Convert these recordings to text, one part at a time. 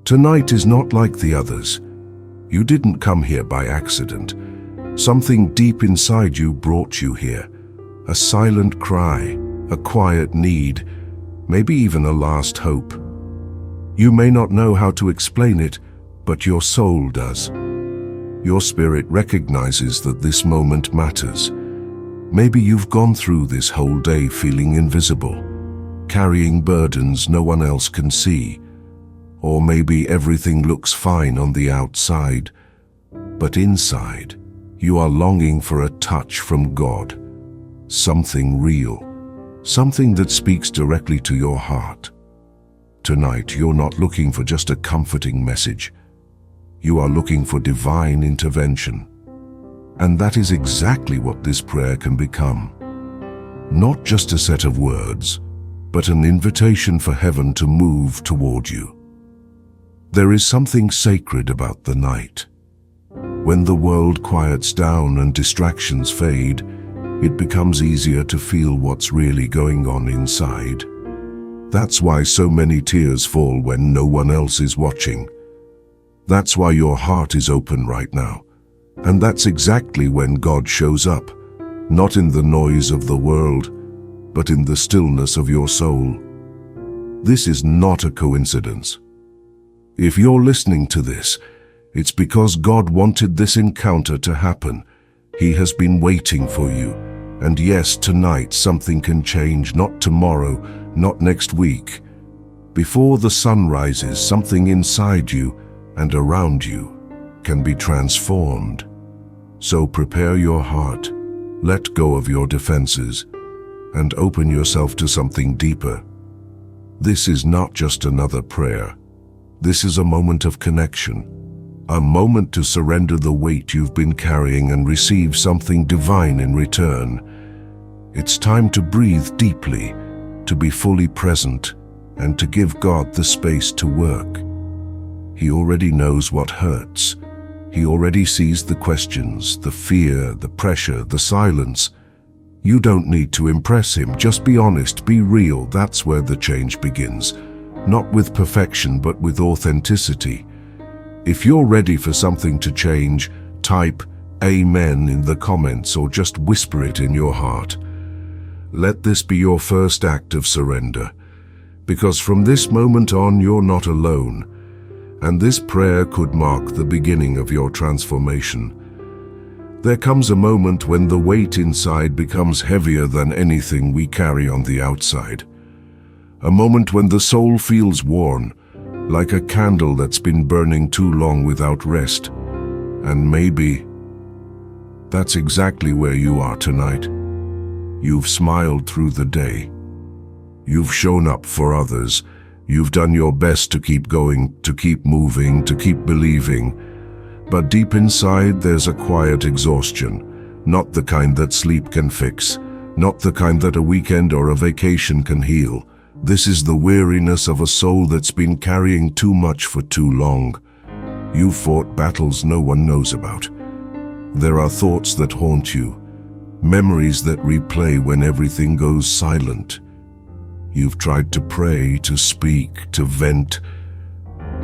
Tonight is not like the others. You didn't come here by accident. Something deep inside you brought you here. A silent cry, a quiet need, maybe even a last hope. You may not know how to explain it, but your soul does. Your spirit recognizes that this moment matters. Maybe you've gone through this whole day feeling invisible, carrying burdens no one else can see. Or maybe everything looks fine on the outside, but inside, you are longing for a touch from God. Something real, something that speaks directly to your heart. Tonight, you're not looking for just a comforting message. You are looking for divine intervention. And that is exactly what this prayer can become. Not just a set of words, but an invitation for heaven to move toward you. There is something sacred about the night. When the world quiets down and distractions fade, it becomes easier to feel what's really going on inside. That's why so many tears fall when no one else is watching. That's why your heart is open right now. And that's exactly when God shows up, not in the noise of the world, but in the stillness of your soul. This is not a coincidence. If you're listening to this, it's because God wanted this encounter to happen. He has been waiting for you. And yes, tonight something can change, not tomorrow, not next week. Before the sun rises, something inside you and around you can be transformed. So prepare your heart, let go of your defenses, and open yourself to something deeper. This is not just another prayer. This is a moment of connection, a moment to surrender the weight you've been carrying and receive something divine in return. It's time to breathe deeply, to be fully present, and to give God the space to work. He already knows what hurts. He already sees the questions, the fear, the pressure, the silence. You don't need to impress him. Just be honest, be real. That's where the change begins. Not with perfection, but with authenticity. If you're ready for something to change, type Amen in the comments or just whisper it in your heart. Let this be your first act of surrender, because from this moment on, you're not alone, and this prayer could mark the beginning of your transformation. There comes a moment when the weight inside becomes heavier than anything we carry on the outside. A moment when the soul feels worn, like a candle that's been burning too long without rest. And maybe that's exactly where you are tonight. You've smiled through the day. You've shown up for others. You've done your best to keep going, to keep moving, to keep believing. But deep inside, there's a quiet exhaustion, not the kind that sleep can fix, not the kind that a weekend or a vacation can heal. This is the weariness of a soul that's been carrying too much for too long. You've fought battles no one knows about. There are thoughts that haunt you, memories that replay when everything goes silent. You've tried to pray, to speak, to vent,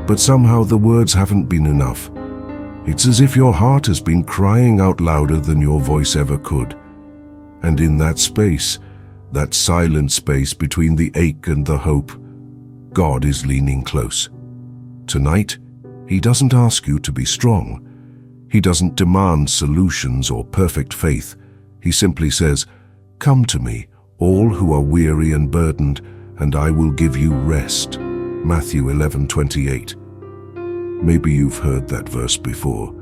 but somehow the words haven't been enough. It's as if your heart has been crying out louder than your voice ever could. And in that space, that silent space between the ache and the hope, God is leaning close. Tonight, He doesn't ask you to be strong. He doesn't demand solutions or perfect faith. He simply says, "Come to me, all who are weary and burdened, and I will give you rest." Matthew 11:28. Maybe you've heard that verse before.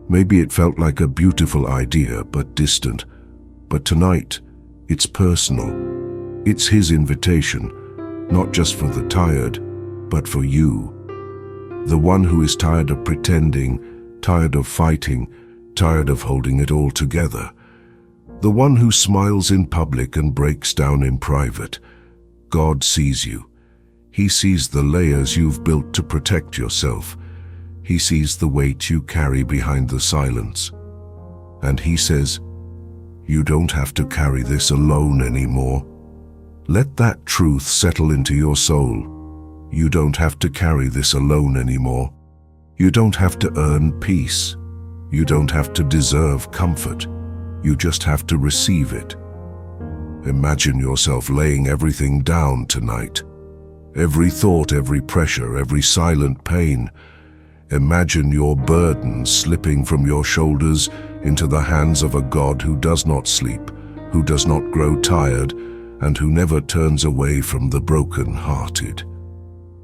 Maybe it felt like a beautiful idea, but distant. But tonight, it's personal. It's His invitation, not just for the tired, but for you. The one who is tired of pretending, tired of fighting, tired of holding it all together. The one who smiles in public and breaks down in private. God sees you. He sees the layers you've built to protect yourself. He sees the weight you carry behind the silence. And He says, you don't have to carry this alone anymore. Let that truth settle into your soul. You don't have to carry this alone anymore. You don't have to earn peace. You don't have to deserve comfort. You just have to receive it. Imagine yourself laying everything down tonight. Every thought, every pressure, every silent pain. Imagine your burdens slipping from your shoulders into the hands of a God who does not sleep, who does not grow tired, and who never turns away from the broken-hearted.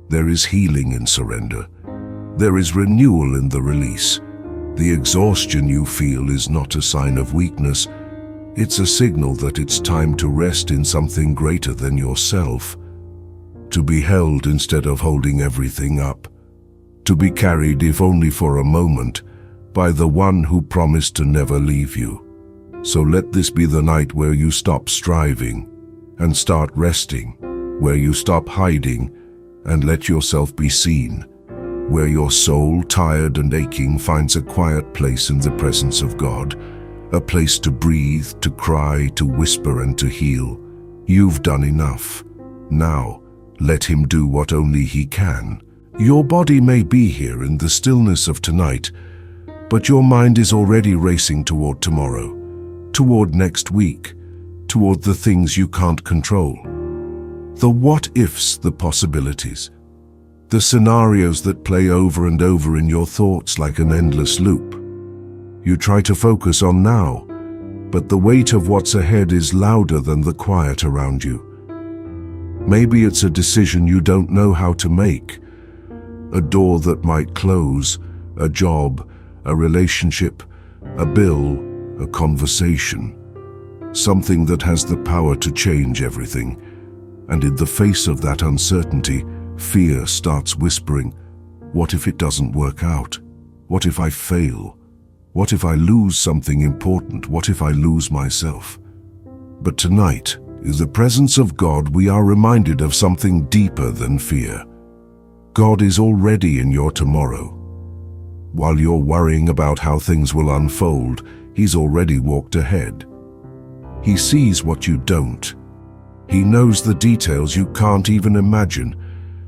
There is healing in surrender. There is renewal in the release. The exhaustion you feel is not a sign of weakness. It's a signal that it's time to rest in something greater than yourself. To be held instead of holding everything up. To be carried, if only for a moment, by the one who promised to never leave you. So let this be the night where you stop striving and start resting, where you stop hiding and let yourself be seen, where your soul, tired and aching, finds a quiet place in the presence of God, a place to breathe, to cry, to whisper and to heal. You've done enough. Now, let him do what only he can. Your body may be here in the stillness of tonight, but your mind is already racing toward tomorrow, toward next week, toward the things you can't control. The what-ifs, the possibilities, the scenarios that play over and over in your thoughts like an endless loop. You try to focus on now, but the weight of what's ahead is louder than the quiet around you. Maybe it's a decision you don't know how to make, a door that might close, a job, a relationship, a bill, a conversation, something that has the power to change everything. And in the face of that uncertainty, fear starts whispering, what if it doesn't work out? What if I fail? What if I lose something important? What if I lose myself? But tonight, in the presence of God, we are reminded of something deeper than fear. God is already in your tomorrow. While you're worrying about how things will unfold, He's already walked ahead. He sees what you don't. He knows the details you can't even imagine.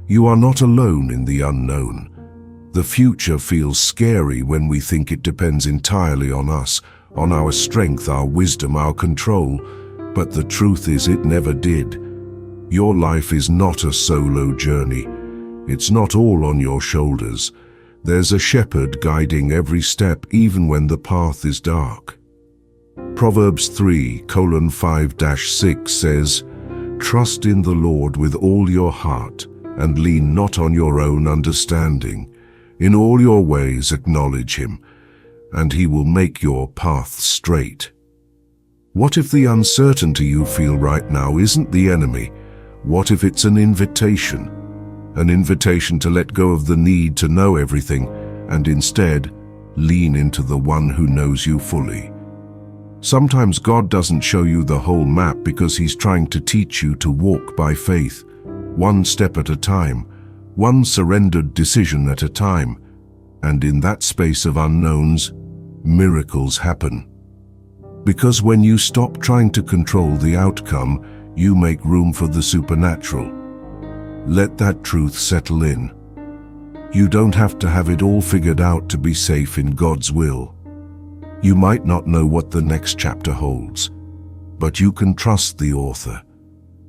You are not alone in the unknown. The future feels scary when we think it depends entirely on us, on our strength, our wisdom, our control. But the truth is, it never did. Your life is not a solo journey. It's not all on your shoulders. There's a shepherd guiding every step, even when the path is dark. Proverbs 3:5-6 says, "Trust in the Lord with all your heart, and lean not on your own understanding. In all your ways acknowledge Him, and He will make your path straight." What if the uncertainty you feel right now isn't the enemy? What if it's an invitation? An invitation to let go of the need to know everything, and instead lean into the one who knows you fully. Sometimes God doesn't show you the whole map because He's trying to teach you to walk by faith, one step at a time, one surrendered decision at a time. And in that space of unknowns, miracles happen. Because when you stop trying to control the outcome, you make room for the supernatural. Let that truth settle in. You don't have to have it all figured out to be safe in God's will. You might not know what the next chapter holds, but you can trust the author.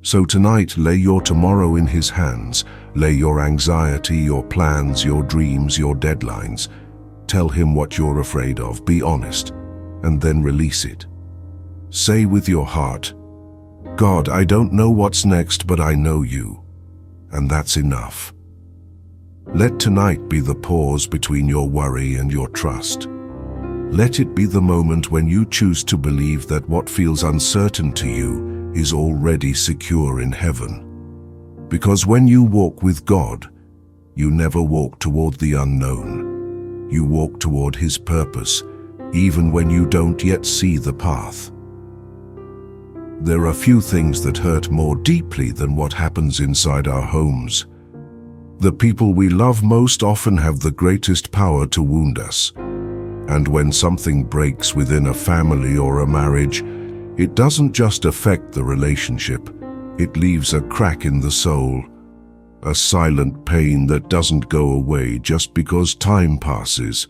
So tonight, lay your tomorrow in His hands. Lay your anxiety, your plans, your dreams, your deadlines. Tell Him what you're afraid of. Be honest, and then release it. Say with your heart, "God, I don't know what's next, but I know You." And that's enough. Let tonight be the pause between your worry and your trust. Let it be the moment when you choose to believe that what feels uncertain to you is already secure in heaven. Because when you walk with God, you never walk toward the unknown. You walk toward His purpose, even when you don't yet see the path. There are few things that hurt more deeply than what happens inside our homes. The people we love most often have the greatest power to wound us. And when something breaks within a family or a marriage, it doesn't just affect the relationship, it leaves a crack in the soul. a silent pain that doesn't go away just because time passes,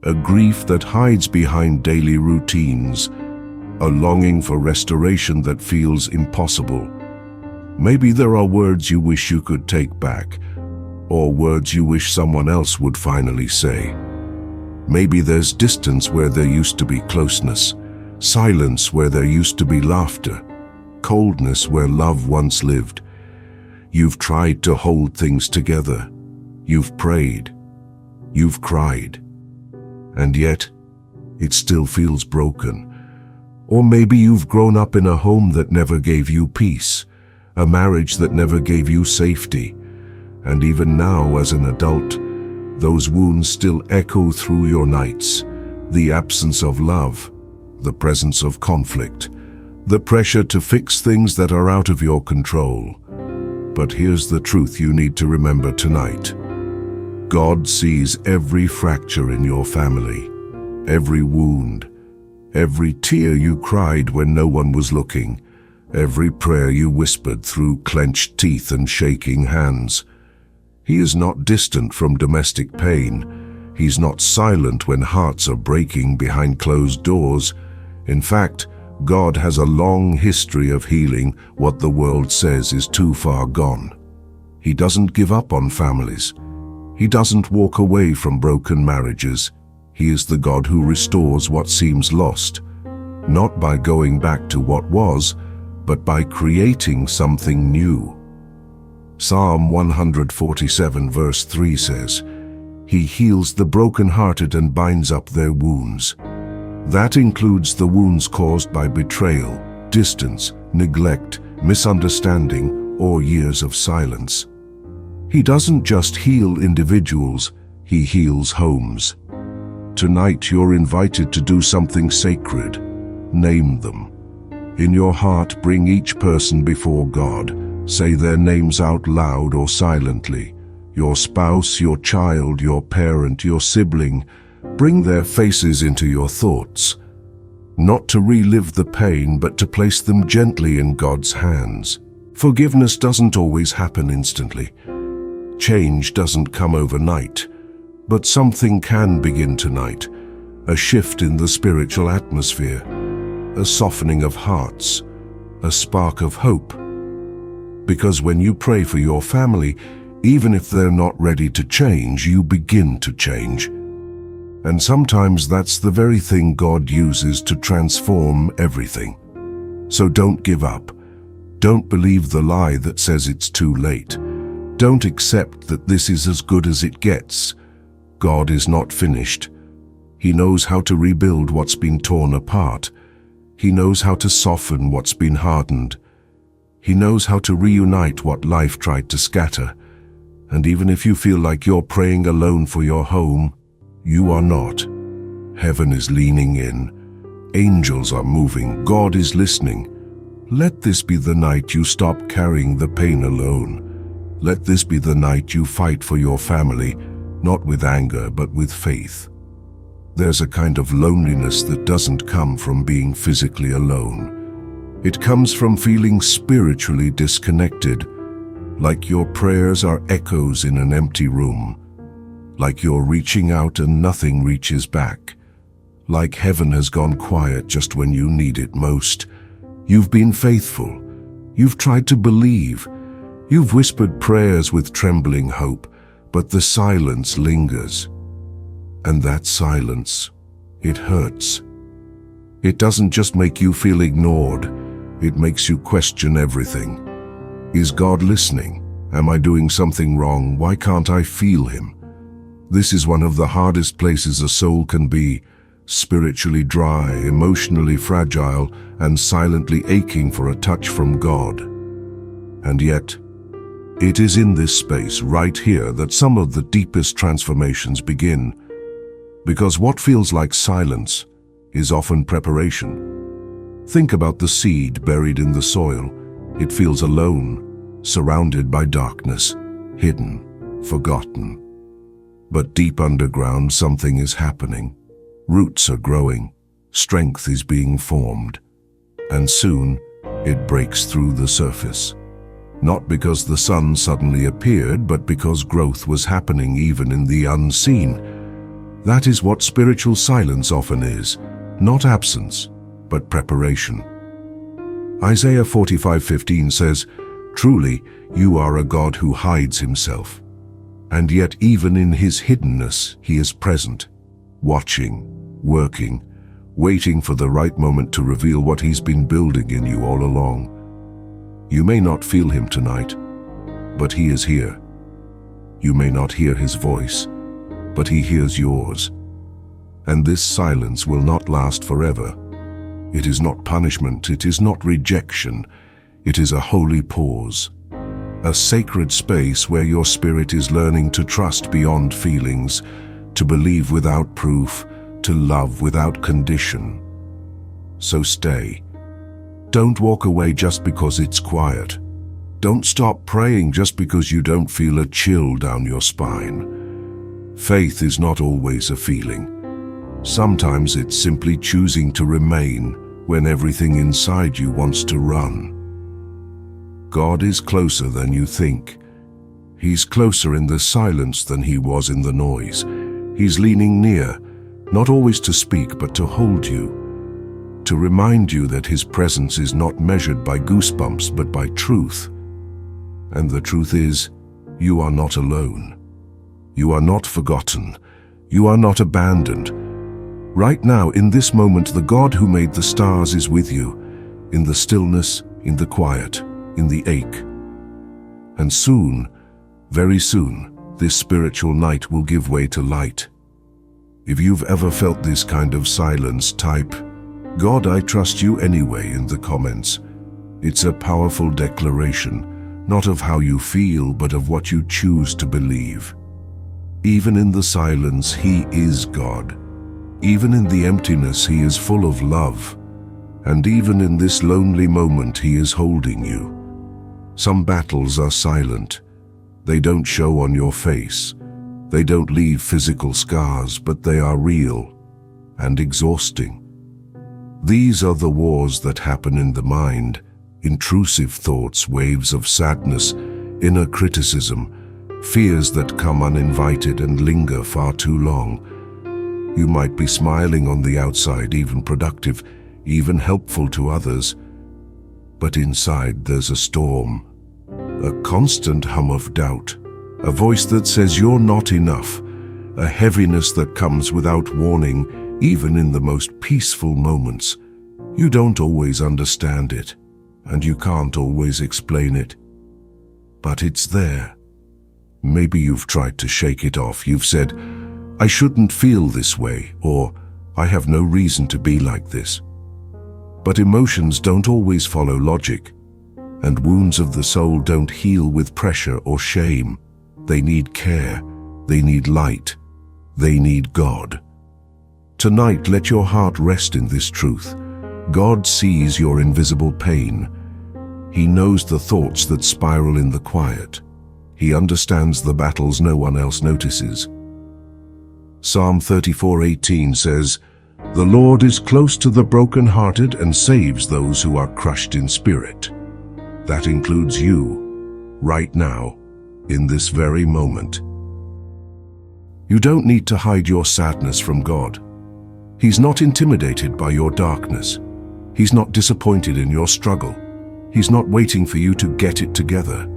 a grief that hides behind daily routines, a longing for restoration that feels impossible. Maybe there are words you wish you could take back, or words you wish someone else would finally say. Maybe there's distance where there used to be closeness, silence where there used to be laughter, coldness where love once lived. You've tried to hold things together. You've prayed. You've cried. And yet, it still feels broken. Or maybe you've grown up in a home that never gave you peace, a marriage that never gave you safety. And even now, as an adult, those wounds still echo through your nights. The absence of love, the presence of conflict, the pressure to fix things that are out of your control. But here's the truth you need to remember tonight. God sees every fracture in your family, every wound, every tear you cried when no one was looking, every prayer you whispered through clenched teeth and shaking hands. He is not distant from domestic pain. He's not silent when hearts are breaking behind closed doors. In fact, God has a long history of healing what the world says is too far gone. He doesn't give up on families. He doesn't walk away from broken marriages. He is the God who restores what seems lost, not by going back to what was, but by creating something new. Psalm 147 verse 3 says, "He heals the brokenhearted and binds up their wounds." That includes the wounds caused by betrayal, distance, neglect, misunderstanding, or years of silence. He doesn't just heal individuals, he heals homes. Tonight you're invited to do something sacred. Name them. In your heart, bring each person before God. Say their names out loud or silently. Your spouse, your child, your parent, your sibling. Bring their faces into your thoughts. Not to relive the pain, but to place them gently in God's hands. Forgiveness doesn't always happen instantly. Change doesn't come overnight. But something can begin tonight. A shift in the spiritual atmosphere. A softening of hearts. A spark of hope. Because when you pray for your family, even if they're not ready to change, you begin to change. And sometimes that's the very thing God uses to transform everything. So don't give up. Don't believe the lie that says it's too late. Don't accept that this is as good as it gets. God is not finished. He knows how to rebuild what's been torn apart. He knows how to soften what's been hardened. He knows how to reunite what life tried to scatter. And even if you feel like you're praying alone for your home, you are not. Heaven is leaning in. Angels are moving. God is listening. Let this be the night you stop carrying the pain alone. Let this be the night you fight for your family, not with anger, but with faith. There's a kind of loneliness that doesn't come from being physically alone. It comes from feeling spiritually disconnected, like your prayers are echoes in an empty room. Like you're reaching out and nothing reaches back. Like heaven has gone quiet just when you need it most. You've been faithful. You've tried to believe. You've whispered prayers with trembling hope, but the silence lingers. And that silence, it hurts. It doesn't just make you feel ignored, it makes you question everything. Is God listening? Am I doing something wrong? Why can't I feel Him? This is one of the hardest places a soul can be, spiritually dry, emotionally fragile, and silently aching for a touch from God. And yet, it is in this space right here that some of the deepest transformations begin. Because what feels like silence is often preparation. Think about the seed buried in the soil. It feels alone, surrounded by darkness, hidden, forgotten. But deep underground, something is happening. Roots are growing, strength is being formed, and soon it breaks through the surface. Not because the sun suddenly appeared, but because growth was happening even in the unseen. That is what spiritual silence often is, not absence, but preparation. Isaiah 45:15 says, "Truly, you are a God who hides himself. And yet even in his hiddenness he is present, watching, working, waiting for the right moment to reveal what he's been building in you all along." You may not feel him tonight, but he is here. You may not hear his voice, but he hears yours. And this silence will not last forever. It is not punishment, it is not rejection, it is a holy pause. A sacred space where your spirit is learning to trust beyond feelings, to believe without proof, to love without condition. So stay. Don't walk away just because it's quiet. Don't stop praying just because you don't feel a chill down your spine. Faith is not always a feeling. Sometimes it's simply choosing to remain when everything inside you wants to run. God is closer than you think. He's closer in the silence than he was in the noise. He's leaning near, not always to speak, but to hold you, to remind you that his presence is not measured by goosebumps, but by truth. And the truth is, you are not alone. You are not forgotten. You are not abandoned. Right now, in this moment, the God who made the stars is with you, in the stillness, in the quiet, in the ache. And soon, very soon, this spiritual night will give way to light. If you've ever felt this kind of silence, type, "God, I trust you anyway," in the comments. It's a powerful declaration, not of how you feel, but of what you choose to believe. Even in the silence, he is God. Even in the emptiness, he is full of love. And even in this lonely moment, he is holding you. Some battles are silent. They don't show on your face. They don't leave physical scars, but they are real and exhausting. These are the wars that happen in the mind, intrusive thoughts, waves of sadness, inner criticism, fears that come uninvited and linger far too long. You might be smiling on the outside, even productive, even helpful to others, but inside there's a storm, a constant hum of doubt, a voice that says you're not enough, a heaviness that comes without warning, even in the most peaceful moments. You don't always understand it, and you can't always explain it, but it's there. Maybe you've tried to shake it off. You've said, "I shouldn't feel this way," or "I have no reason to be like this." But emotions don't always follow logic, and wounds of the soul don't heal with pressure or shame. They need care, they need light, they need God. Tonight, let your heart rest in this truth. God sees your invisible pain. He knows the thoughts that spiral in the quiet. He understands the battles no one else notices. Psalm 34:18 says, "The Lord is close to the brokenhearted and saves those who are crushed in spirit." That includes you, right now, in this very moment. You don't need to hide your sadness from God. He's not intimidated by your darkness. He's not disappointed in your struggle. He's not waiting for you to get it together.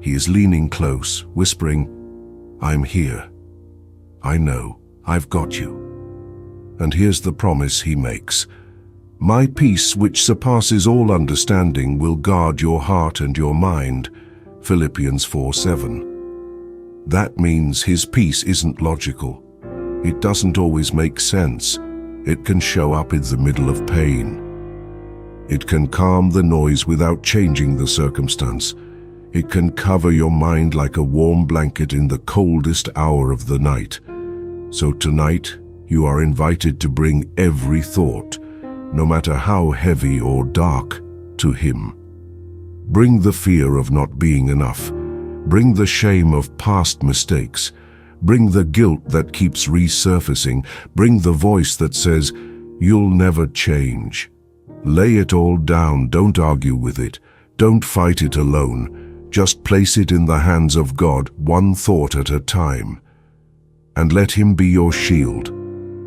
He is leaning close, whispering, "I'm here. I know, I've got you." And here's the promise he makes. "My peace, which surpasses all understanding, will guard your heart and your mind." Philippians 4:7. That means his peace isn't logical. It doesn't always make sense. It can show up in the middle of pain. It can calm the noise without changing the circumstance. It can cover your mind like a warm blanket in the coldest hour of the night. So tonight, you are invited to bring every thought, no matter how heavy or dark, to him. Bring the fear of not being enough. Bring the shame of past mistakes. Bring the guilt that keeps resurfacing. Bring the voice that says, "You'll never change." Lay it all down. Don't argue with it. Don't fight it alone. Just place it in the hands of God, one thought at a time. And let Him be your shield.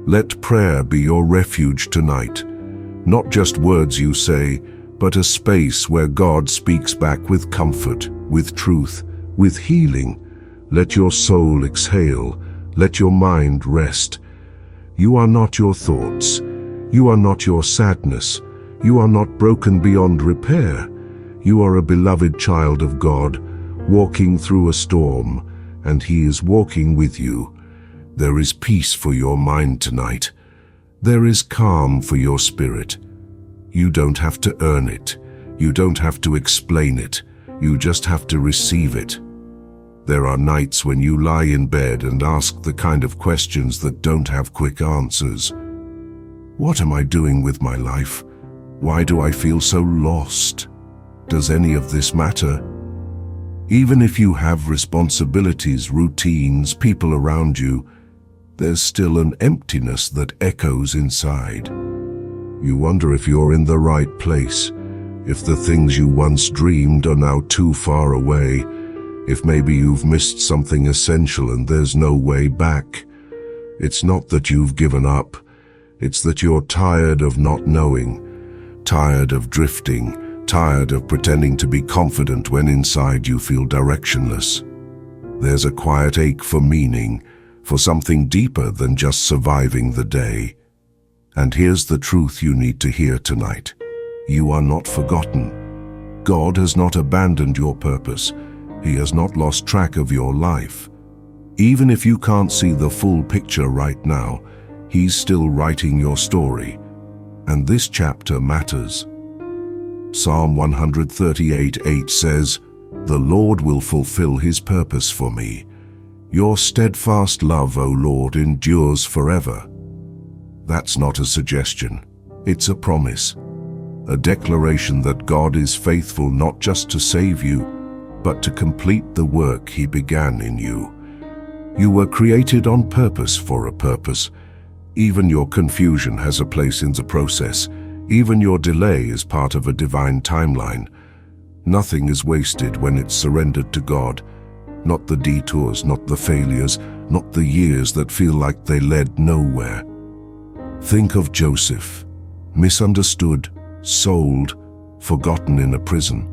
Let prayer be your refuge tonight. Not just words you say, but a space where God speaks back with comfort, with truth, with healing. Let your soul exhale. Let your mind rest. You are not your thoughts. You are not your sadness. You are not broken beyond repair. You are a beloved child of God, walking through a storm, and He is walking with you. There is peace for your mind tonight. There is calm for your spirit. You don't have to earn it. You don't have to explain it. You just have to receive it. There are nights when you lie in bed and ask the kind of questions that don't have quick answers. What am I doing with my life? Why do I feel so lost? Does any of this matter? Even if you have responsibilities, routines, people around you, there's still an emptiness that echoes inside. You wonder if you're in the right place, if the things you once dreamed are now too far away, if maybe you've missed something essential and there's no way back. It's not that you've given up, it's that you're tired of not knowing, tired of drifting, tired of pretending to be confident when inside you feel directionless. There's a quiet ache for meaning, for something deeper than just surviving the day. And here's the truth you need to hear tonight. You are not forgotten. God has not abandoned your purpose. He has not lost track of your life. Even if you can't see the full picture right now, He's still writing your story. And this chapter matters. Psalm 138:8 says, "The Lord will fulfill His purpose for me. Your steadfast love, O Lord, endures forever." That's not a suggestion. It's a promise. A declaration that God is faithful not just to save you, but to complete the work He began in you. You were created on purpose for a purpose. Even your confusion has a place in the process. Even your delay is part of a divine timeline. Nothing is wasted when it's surrendered to God. Not the detours, not the failures, not the years that feel like they led nowhere. Think of Joseph, misunderstood, sold, forgotten in a prison.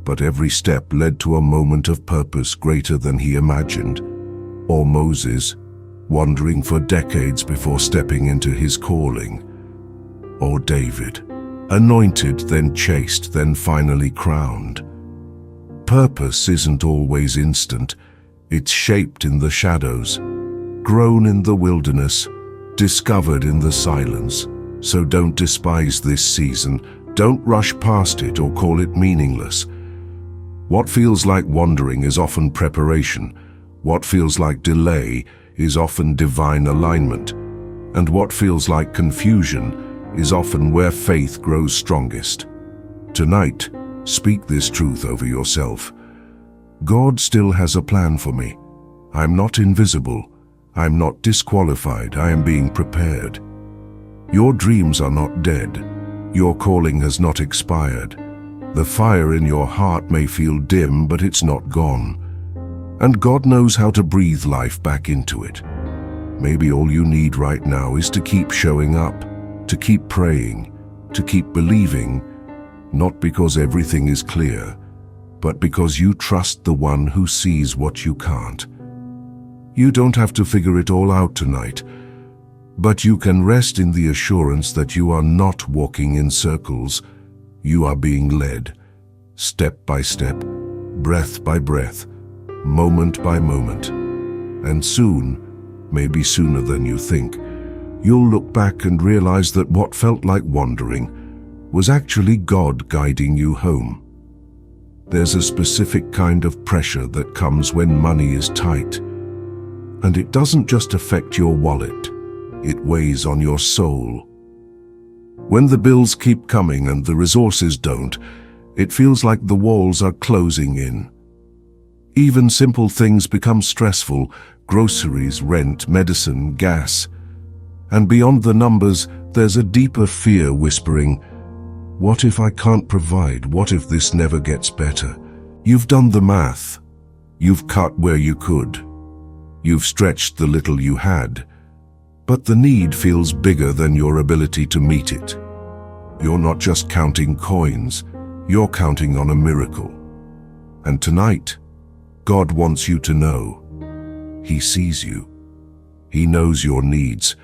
But every step led to a moment of purpose greater than he imagined. Or Moses, wandering for decades before stepping into his calling. Or David, anointed, then chased, then finally crowned. Purpose isn't always instant. It's shaped in the shadows, grown in the wilderness, discovered in the silence. So don't despise this season. Don't rush past it or call it meaningless. What feels like wandering is often preparation. What feels like delay is often divine alignment. And what feels like confusion is often where faith grows strongest. Tonight, speak this truth over yourself. God still has a plan for me. I'm not invisible. I'm not disqualified. I am being prepared. Your dreams are not dead. Your calling has not expired. The fire in your heart may feel dim, but it's not gone. And God knows how to breathe life back into it. Maybe all you need right now is to keep showing up, to keep praying, to keep believing, not because everything is clear, but because you trust the one who sees what you can't. You don't have to figure it all out tonight, but you can rest in the assurance that you are not walking in circles. You are being led, step by step, breath by breath, moment by moment. And soon, maybe sooner than you think, you'll look back and realize that what felt like wandering was actually God guiding you home. There's a specific kind of pressure that comes when money is tight. And it doesn't just affect your wallet, it weighs on your soul. When the bills keep coming and the resources don't, it feels like the walls are closing in. Even simple things become stressful: groceries, rent, medicine, gas. And beyond the numbers, there's a deeper fear whispering, What if I can't provide? What if this never gets better? You've done the math. You've cut where you could. You've stretched the little you had. But the need feels bigger than your ability to meet it. You're not just counting coins, you're counting on a miracle. And tonight, God wants you to know, He sees you. He knows your needs,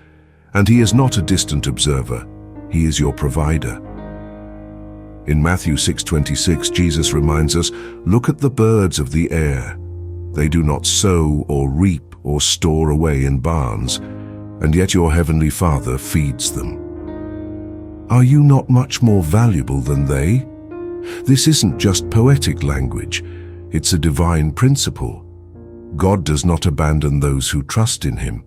and He is not a distant observer. He is your provider. In Matthew 6:26, Jesus reminds us, "Look at the birds of the air. They do not sow or reap or store away in barns, and yet your heavenly Father feeds them. Are you not much more valuable than they?" This isn't just poetic language, it's a divine principle. God does not abandon those who trust in Him.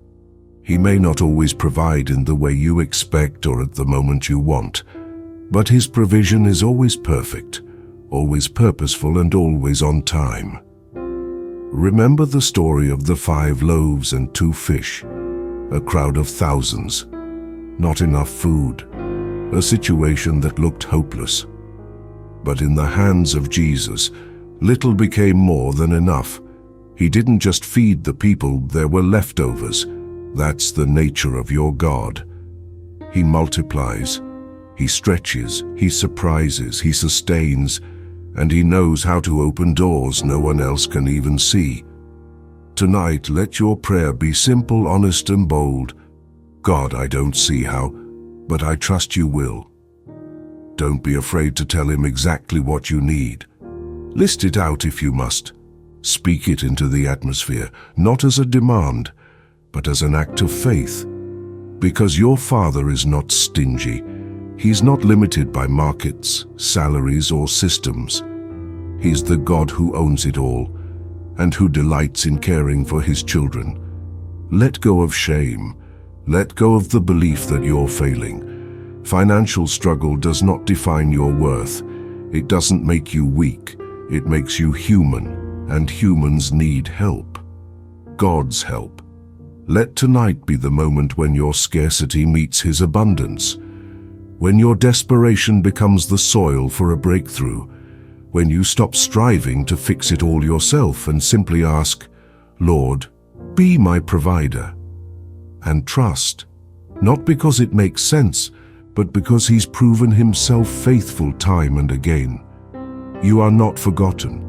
He may not always provide in the way you expect or at the moment you want, but His provision is always perfect, always purposeful, and always on time. Remember the story of the 5 loaves and 2 fish, a crowd of thousands, not enough food, a situation that looked hopeless. But in the hands of Jesus, little became more than enough. He didn't just feed the people, there were leftovers. That's the nature of your God. He multiplies, He stretches, He surprises, He sustains, and He knows how to open doors no one else can even see. Tonight, let your prayer be simple, honest, and bold. God, I don't see how, but I trust You will. Don't be afraid to tell Him exactly what you need. List it out if you must. Speak it into the atmosphere, not as a demand, but as an act of faith. Because your Father is not stingy. He's not limited by markets, salaries, or systems. He's the God who owns it all, and who delights in caring for His children. Let go of shame. Let go of the belief that you're failing. Financial struggle does not define your worth. It doesn't make you weak. It makes you human, and humans need help. God's help. Let tonight be the moment when your scarcity meets His abundance, when your desperation becomes the soil for a breakthrough, when you stop striving to fix it all yourself and simply ask, "Lord, be my provider." And trust, not because it makes sense, but because He's proven Himself faithful time and again. You are not forgotten.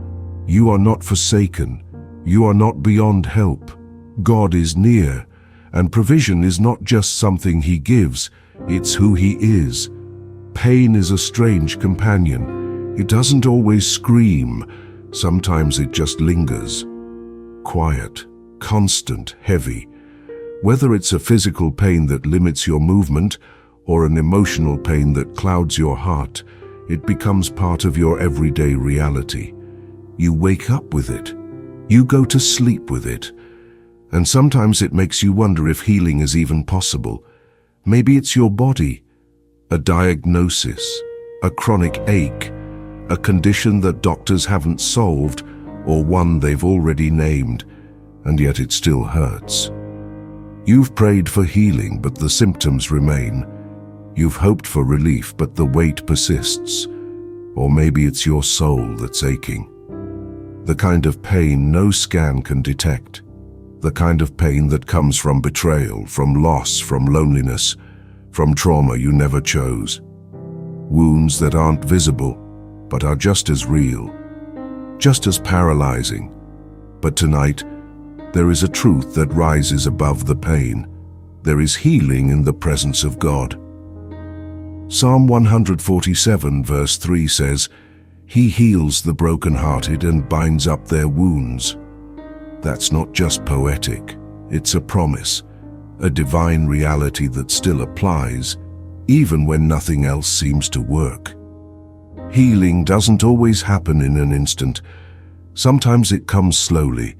You are not forsaken. You are not beyond help. God is near, and provision is not just something He gives, it's who He is. Pain is a strange companion. It doesn't always scream. Sometimes it just lingers. Quiet, constant, heavy. Whether it's a physical pain that limits your movement or an emotional pain that clouds your heart, it becomes part of your everyday reality. You wake up with it. You go to sleep with it. And sometimes it makes you wonder if healing is even possible. Maybe it's your body, a diagnosis, a chronic ache, a condition that doctors haven't solved, or one they've already named, and yet it still hurts. You've prayed for healing, but the symptoms remain. You've hoped for relief, but the weight persists. Or maybe it's your soul that's aching. The kind of pain no scan can detect. The kind of pain that comes from betrayal, from loss, from loneliness, from trauma you never chose. Wounds that aren't visible, but are just as real, just as paralyzing. But tonight, there is a truth that rises above the pain. There is healing in the presence of God. Psalm 147 verse 3 says, "He heals the brokenhearted and binds up their wounds." That's not just poetic, it's a promise, a divine reality that still applies, even when nothing else seems to work. Healing doesn't always happen in an instant. Sometimes it comes slowly,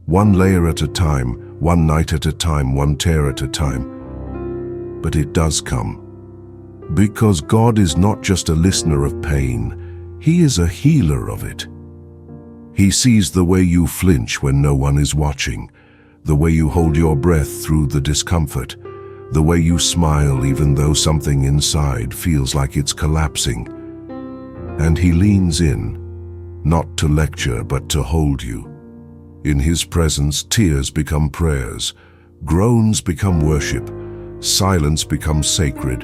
one layer at a time, one night at a time, one tear at a time. But it does come. Because God is not just a listener of pain, He is a healer of it. He sees the way you flinch when no one is watching, the way you hold your breath through the discomfort, the way you smile even though something inside feels like it's collapsing. And he leans in, not to lecture but to hold you. In his presence, tears become prayers, groans become worship, silence becomes sacred.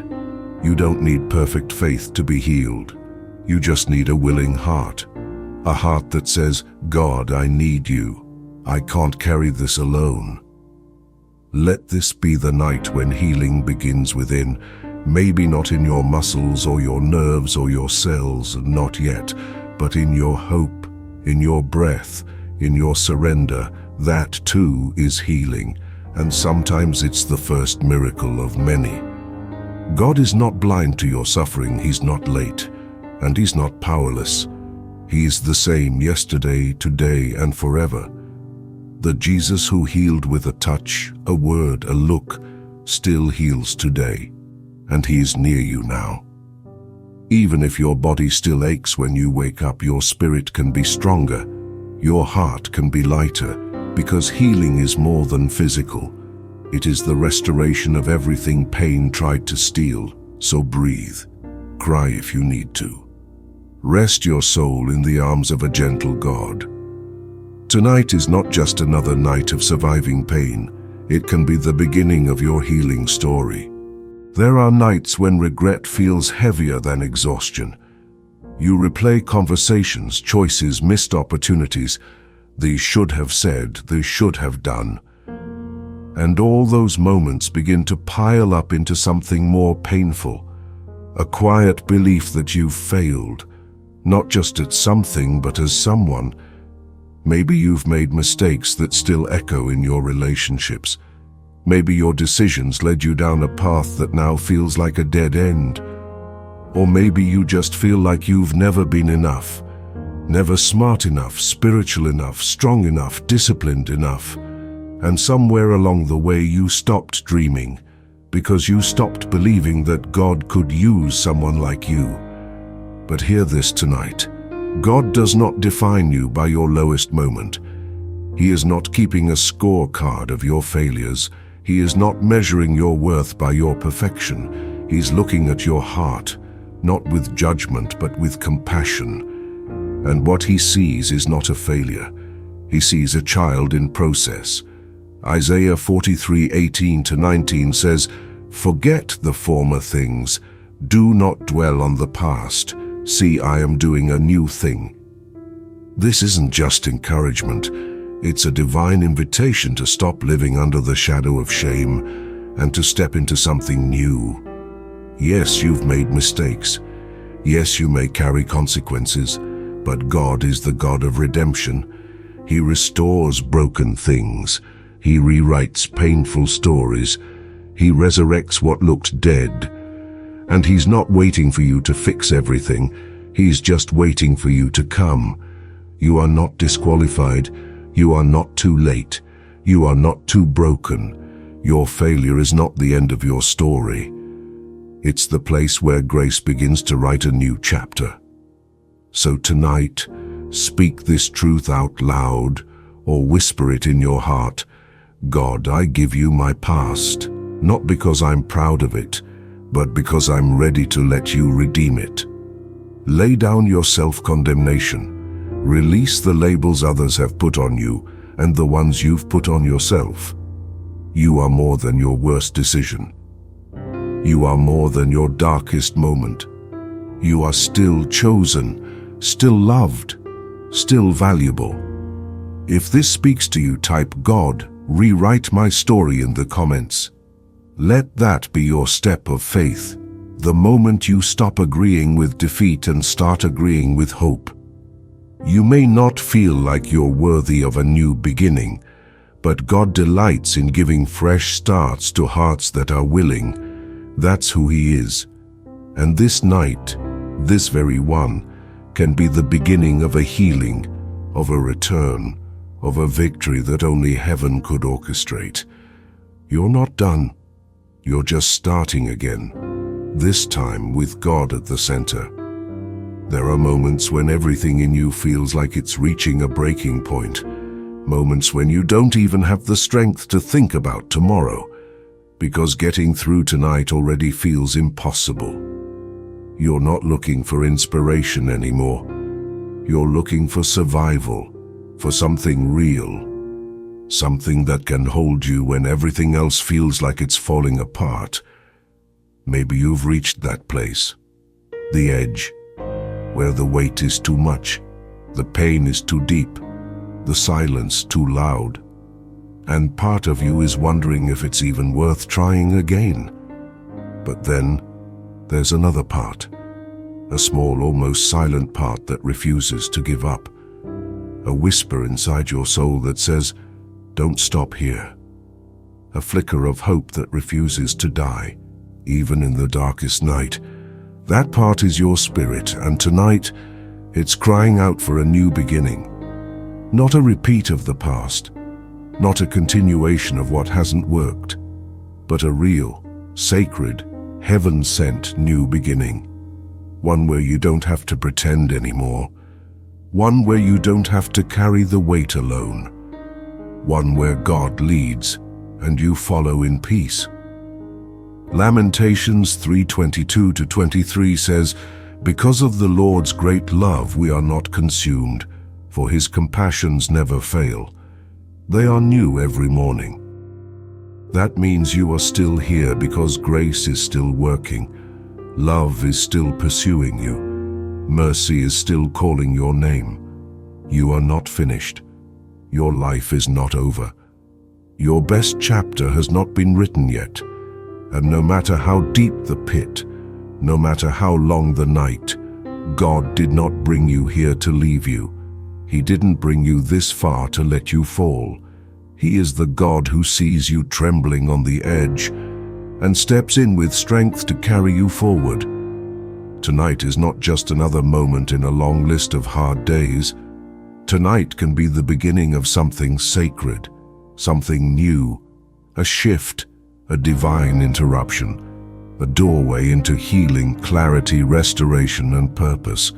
You don't need perfect faith to be healed. You just need a willing heart. A heart that says, God, I need you. I can't carry this alone. Let this be the night when healing begins within. Maybe not in your muscles or your nerves or your cells, not yet, but in your hope, in your breath, in your surrender. That too is healing, and sometimes it's the first miracle of many. God is not blind to your suffering. He's not late, and he's not powerless. He is the same yesterday, today, and forever. The Jesus who healed with a touch, a word, a look, still heals today, and he is near you now. Even if your body still aches when you wake up, your spirit can be stronger, your heart can be lighter, because healing is more than physical. It is the restoration of everything pain tried to steal. So breathe. Cry if you need to. Rest your soul in the arms of a gentle God. Tonight is not just another night of surviving pain. It can be the beginning of your healing story. There are nights when regret feels heavier than exhaustion. You replay conversations, choices, missed opportunities. They should have said, they should have done. And all those moments begin to pile up into something more painful. A quiet belief that you've failed, not just at something but as someone. Maybe you've made mistakes that still echo in your relationships. Maybe your decisions led you down a path that now feels like a dead end. Or maybe you just feel like you've never been enough, never smart enough, spiritual enough, strong enough, disciplined enough. And somewhere along the way you stopped dreaming, because you stopped believing that God could use someone like you. But hear this tonight. God does not define you by your lowest moment. He is not keeping a scorecard of your failures. He is not measuring your worth by your perfection. He's looking at your heart, not with judgment but with compassion. And what he sees is not a failure. He sees a child in process. Isaiah 43:18-19 says, "Forget the former things. Do not dwell on the past. See, I am doing a new thing." This isn't just encouragement. It's a divine invitation to stop living under the shadow of shame and to step into something new. Yes, you've made mistakes. Yes, you may carry consequences, but God is the God of redemption. He restores broken things. He rewrites painful stories. He resurrects what looked dead. And he's not waiting for you to fix everything. He's just waiting for you to come. You are not disqualified. You are not too late. You are not too broken. Your failure is not the end of your story. It's the place where grace begins to write a new chapter. So tonight, speak this truth out loud or whisper it in your heart. God, I give you my past, not because I'm proud of it, but because I'm ready to let you redeem it. Lay down your self-condemnation. Release the labels others have put on you and the ones you've put on yourself. You are more than your worst decision. You are more than your darkest moment. You are still chosen, still loved, still valuable. If this speaks to you, type God, rewrite my story in the comments. Let that be your step of faith, the moment you stop agreeing with defeat and start agreeing with hope. You may not feel like you're worthy of a new beginning, but God delights in giving fresh starts to hearts that are willing. That's who He is. And this night, this very one, can be the beginning of a healing, of a return, of a victory that only heaven could orchestrate. You're not done. You're just starting again, this time with God at the center. There are moments when everything in you feels like it's reaching a breaking point, moments when you don't even have the strength to think about tomorrow, because getting through tonight already feels impossible. You're not looking for inspiration anymore. You're looking for survival, for something real, something that can hold you when everything else feels like it's falling apart. Maybe you've reached that place, the edge, where the weight is too much, the pain is too deep, the silence too loud, and part of you is wondering if it's even worth trying again. But then there's another part, a small, almost silent part that refuses to give up, a whisper inside your soul that says, "Don't stop here," a flicker of hope that refuses to die, even in the darkest night. That part is your spirit, and tonight it's crying out for a new beginning. Not a repeat of the past, not a continuation of what hasn't worked, but a real, sacred, heaven-sent new beginning. One where you don't have to pretend anymore. One where you don't have to carry the weight alone. One where God leads and you follow in peace. Lamentations 3:22-23 says, "Because of the Lord's great love we are not consumed, for his compassions never fail. They are new every morning." That means you are still here because grace is still working. Love is still pursuing you. Mercy is still calling your name. You are not finished. Your life is not over. Your best chapter has not been written yet. And no matter how deep the pit, no matter how long the night, God did not bring you here to leave you. He didn't bring you this far to let you fall. He is the God who sees you trembling on the edge and steps in with strength to carry you forward. Tonight is not just another moment in a long list of hard days. Tonight can be the beginning of something sacred, something new, a shift, a divine interruption, a doorway into healing, clarity, restoration, and purpose.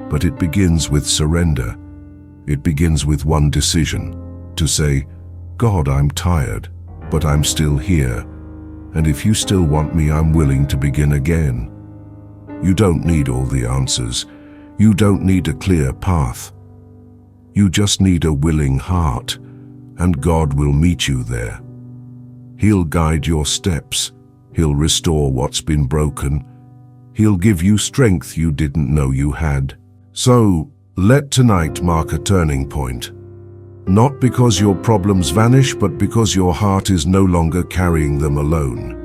But it begins with surrender. It begins with one decision, to say, "God, I'm tired, but I'm still here. And if you still want me, I'm willing to begin again." You don't need all the answers. You don't need a clear path. You just need a willing heart, and God will meet you there. He'll guide your steps. He'll restore what's been broken. He'll give you strength you didn't know you had. So, let tonight mark a turning point. Not because your problems vanish, but because your heart is no longer carrying them alone.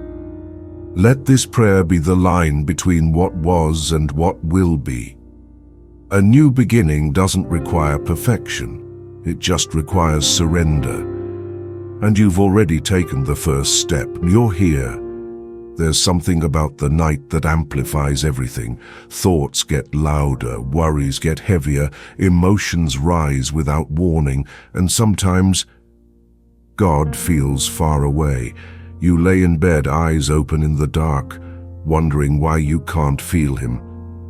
Let this prayer be the line between what was and what will be. A new beginning doesn't require perfection. It just requires surrender. And you've already taken the first step. You're here. There's something about the night that amplifies everything. Thoughts get louder, worries get heavier, emotions rise without warning, and sometimes God feels far away. You lay in bed, eyes open in the dark, wondering why you can't feel him.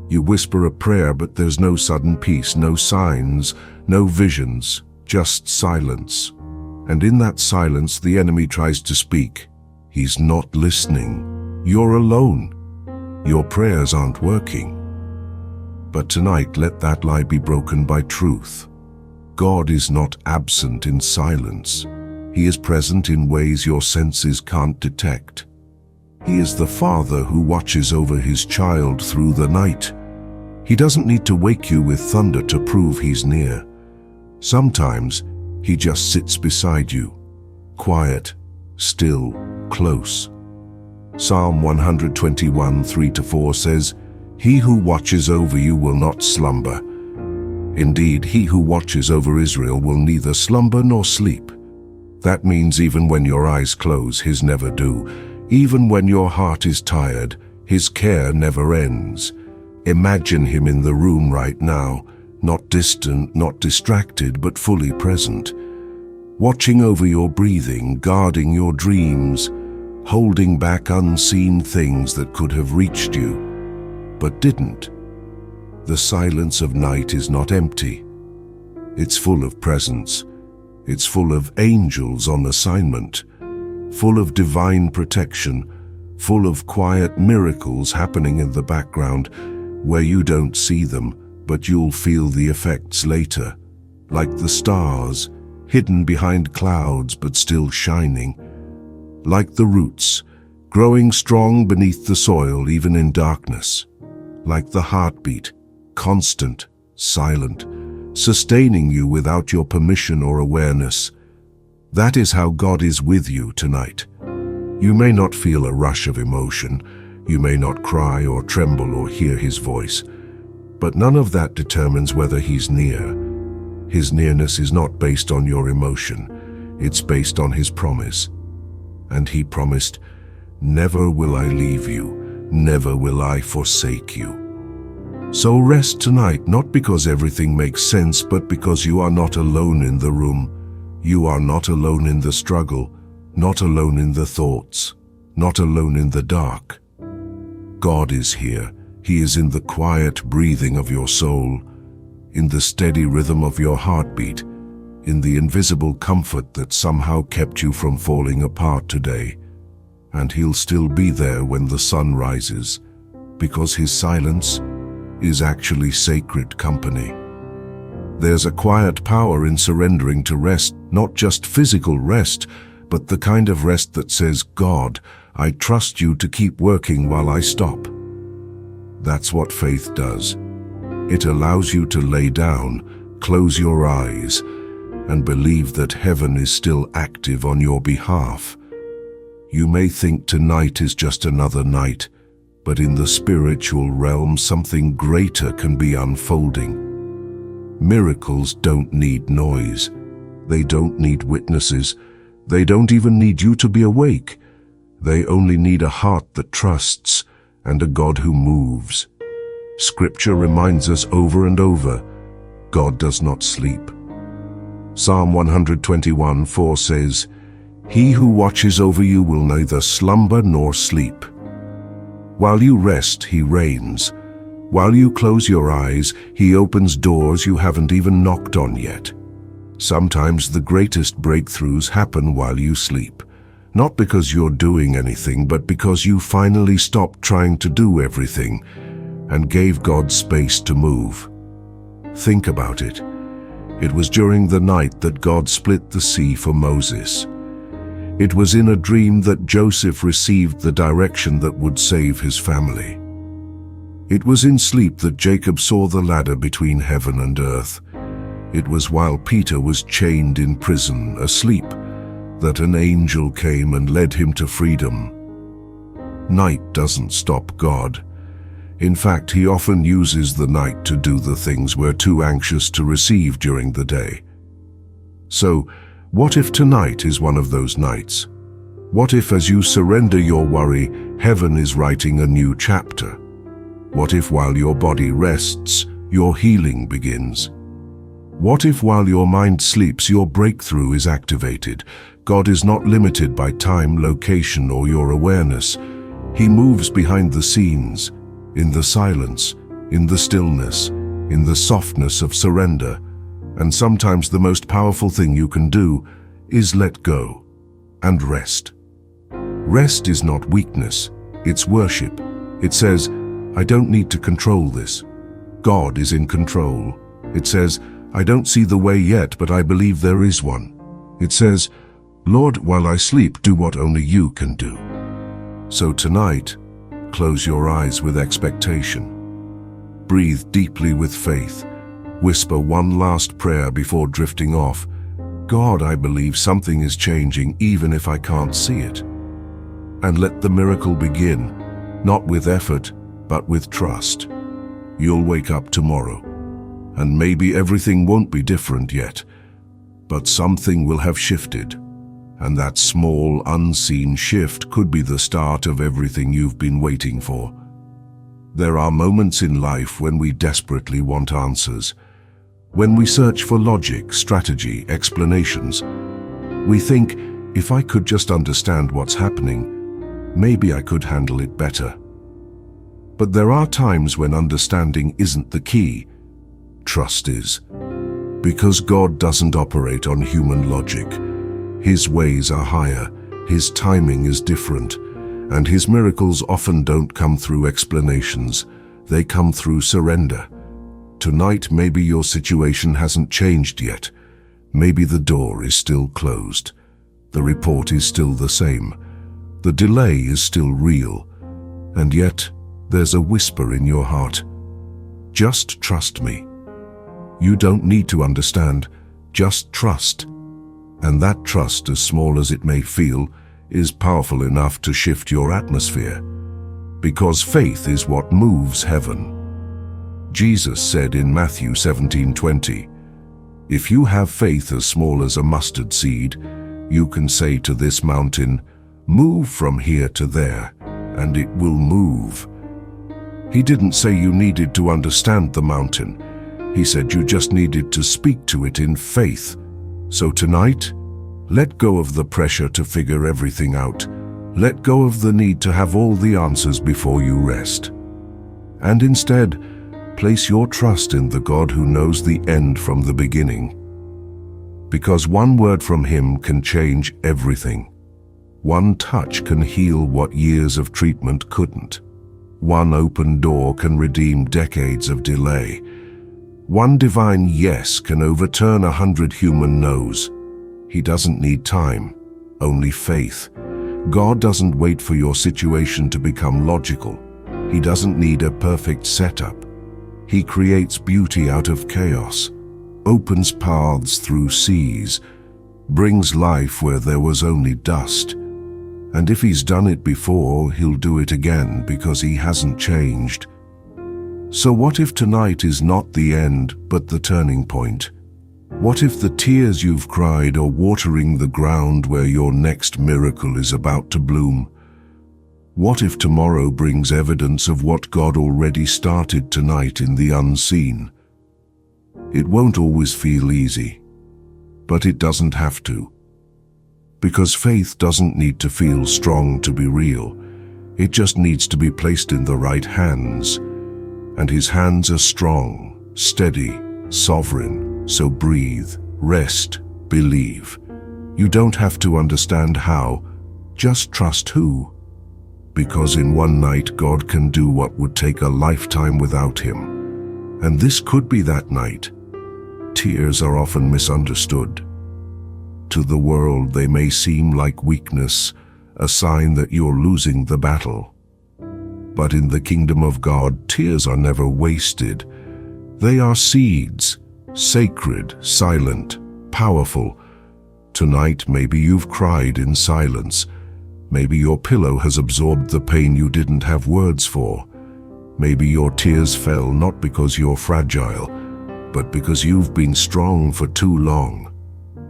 You whisper a prayer, but there's no sudden peace, no signs, no visions, just silence. And in that silence, the enemy tries to speak. He's not listening. You're alone. Your prayers aren't working. But tonight, let that lie be broken by truth. God is not absent in silence. He is present in ways your senses can't detect. He is the Father who watches over his child through the night. He doesn't need to wake you with thunder to prove he's near. Sometimes he just sits beside you, quiet, still, close. Psalm 121, 3-4 says, "He who watches over you will not slumber. Indeed, he who watches over Israel will neither slumber nor sleep." That means even when your eyes close, his never do. Even when your heart is tired, his care never ends. Imagine him in the room right now, not distant, not distracted, but fully present. Watching over your breathing, guarding your dreams, holding back unseen things that could have reached you, but didn't. The silence of night is not empty. It's full of presence. It's full of angels on assignment, full of divine protection, full of quiet miracles happening in the background where you don't see them, but you'll feel the effects later, like the stars, hidden behind clouds but still shining, like the roots, growing strong beneath the soil even in darkness, like the heartbeat, constant, silent, sustaining you without your permission or awareness. That is how God is with you tonight. You may not feel a rush of emotion, you may not cry or tremble or hear his voice, but none of that determines whether he's near. His nearness is not based on your emotion, it's based on his promise. And he promised, "Never will I leave you, never will I forsake you." So rest tonight, not because everything makes sense, but because you are not alone in the room. You are not alone in the struggle, not alone in the thoughts, not alone in the dark. God is here. He is in the quiet breathing of your soul, in the steady rhythm of your heartbeat, in the invisible comfort that somehow kept you from falling apart today. And he'll still be there when the sun rises, because his silence is actually sacred company. There's a quiet power in surrendering to rest, not just physical rest, but the kind of rest that says, "God, I trust you to keep working while I stop." That's what faith does. It allows you to lay down, close your eyes, and believe that heaven is still active on your behalf. You may think tonight is just another night, but in the spiritual realm something greater can be unfolding. Miracles don't need noise. They don't need witnesses. They don't even need you to be awake. They only need a heart that trusts and a God who moves. Scripture reminds us over and over, God does not sleep. Psalm 121:4 says, "He who watches over you will neither slumber nor sleep." While you rest, he reigns. While you close your eyes, he opens doors you haven't even knocked on yet. Sometimes the greatest breakthroughs happen while you sleep. Not because you're doing anything, but because you finally stopped trying to do everything and gave God space to move. Think about it. It was during the night that God split the sea for Moses. It was in a dream that Joseph received the direction that would save his family. It was in sleep that Jacob saw the ladder between heaven and earth. It was while Peter was chained in prison, asleep, that an angel came and led him to freedom. Night doesn't stop God. In fact, he often uses the night to do the things we're too anxious to receive during the day. So, what if tonight is one of those nights? What if as you surrender your worry, heaven is writing a new chapter? What if while your body rests, your healing begins? What if while your mind sleeps, your breakthrough is activated? God is not limited by time, location, or your awareness. He moves behind the scenes, in the silence, in the stillness, in the softness of surrender. And sometimes the most powerful thing you can do is let go and rest. Rest is not weakness, it's worship. It says, I don't need to control this. God is in control. It says, I don't see the way yet, but I believe there is one. It says, Lord, while I sleep, do what only you can do. So tonight, close your eyes with expectation. Breathe deeply with faith. Whisper one last prayer before drifting off. God, I believe something is changing even if I can't see it. And let the miracle begin, not with effort, but with trust. You'll wake up tomorrow, and maybe everything won't be different yet, but something will have shifted, and that small, unseen shift could be the start of everything you've been waiting for. There are moments in life when we desperately want answers, when we search for logic, strategy, explanations. We think, if I could just understand what's happening, maybe I could handle it better. But there are times when understanding isn't the key. Trust is. Because God doesn't operate on human logic. His ways are higher. His timing is different. And his miracles often don't come through explanations. They come through surrender. Tonight, maybe your situation hasn't changed yet. Maybe the door is still closed. The report is still the same. The delay is still real. And yet, there's a whisper in your heart. Just trust me. You don't need to understand. Just trust. And that trust, as small as it may feel, is powerful enough to shift your atmosphere. Because faith is what moves heaven. Jesus said in Matthew 17:20, "If you have faith as small as a mustard seed, you can say to this mountain, 'Move from here to there,' and it will move." He didn't say you needed to understand the mountain. He said you just needed to speak to it in faith. So tonight, let go of the pressure to figure everything out. Let go of the need to have all the answers before you rest. And instead, place your trust in the God who knows the end from the beginning. Because one word from him can change everything. One touch can heal what years of treatment couldn't. One open door can redeem decades of delay. One divine yes can overturn 100 human no's. He doesn't need time, only faith. God doesn't wait for your situation to become logical. He doesn't need a perfect setup. He creates beauty out of chaos, opens paths through seas, brings life where there was only dust. And if he's done it before, he'll do it again because he hasn't changed. So what if tonight is not the end, but the turning point? What if the tears you've cried are watering the ground where your next miracle is about to bloom? What if tomorrow brings evidence of what God already started tonight in the unseen? It won't always feel easy, but it doesn't have to. Because faith doesn't need to feel strong to be real. It just needs to be placed in the right hands. And his hands are strong, steady, sovereign. So breathe, rest, believe. You don't have to understand how, just trust who. Because in one night God can do what would take a lifetime without him. And this could be that night. Tears are often misunderstood. To the world they may seem like weakness, a sign that you're losing the battle. But in the kingdom of God, tears are never wasted. They are seeds, sacred, silent, powerful. Tonight maybe you've cried in silence. Maybe your pillow has absorbed the pain you didn't have words for. Maybe your tears fell not because you're fragile, but because you've been strong for too long.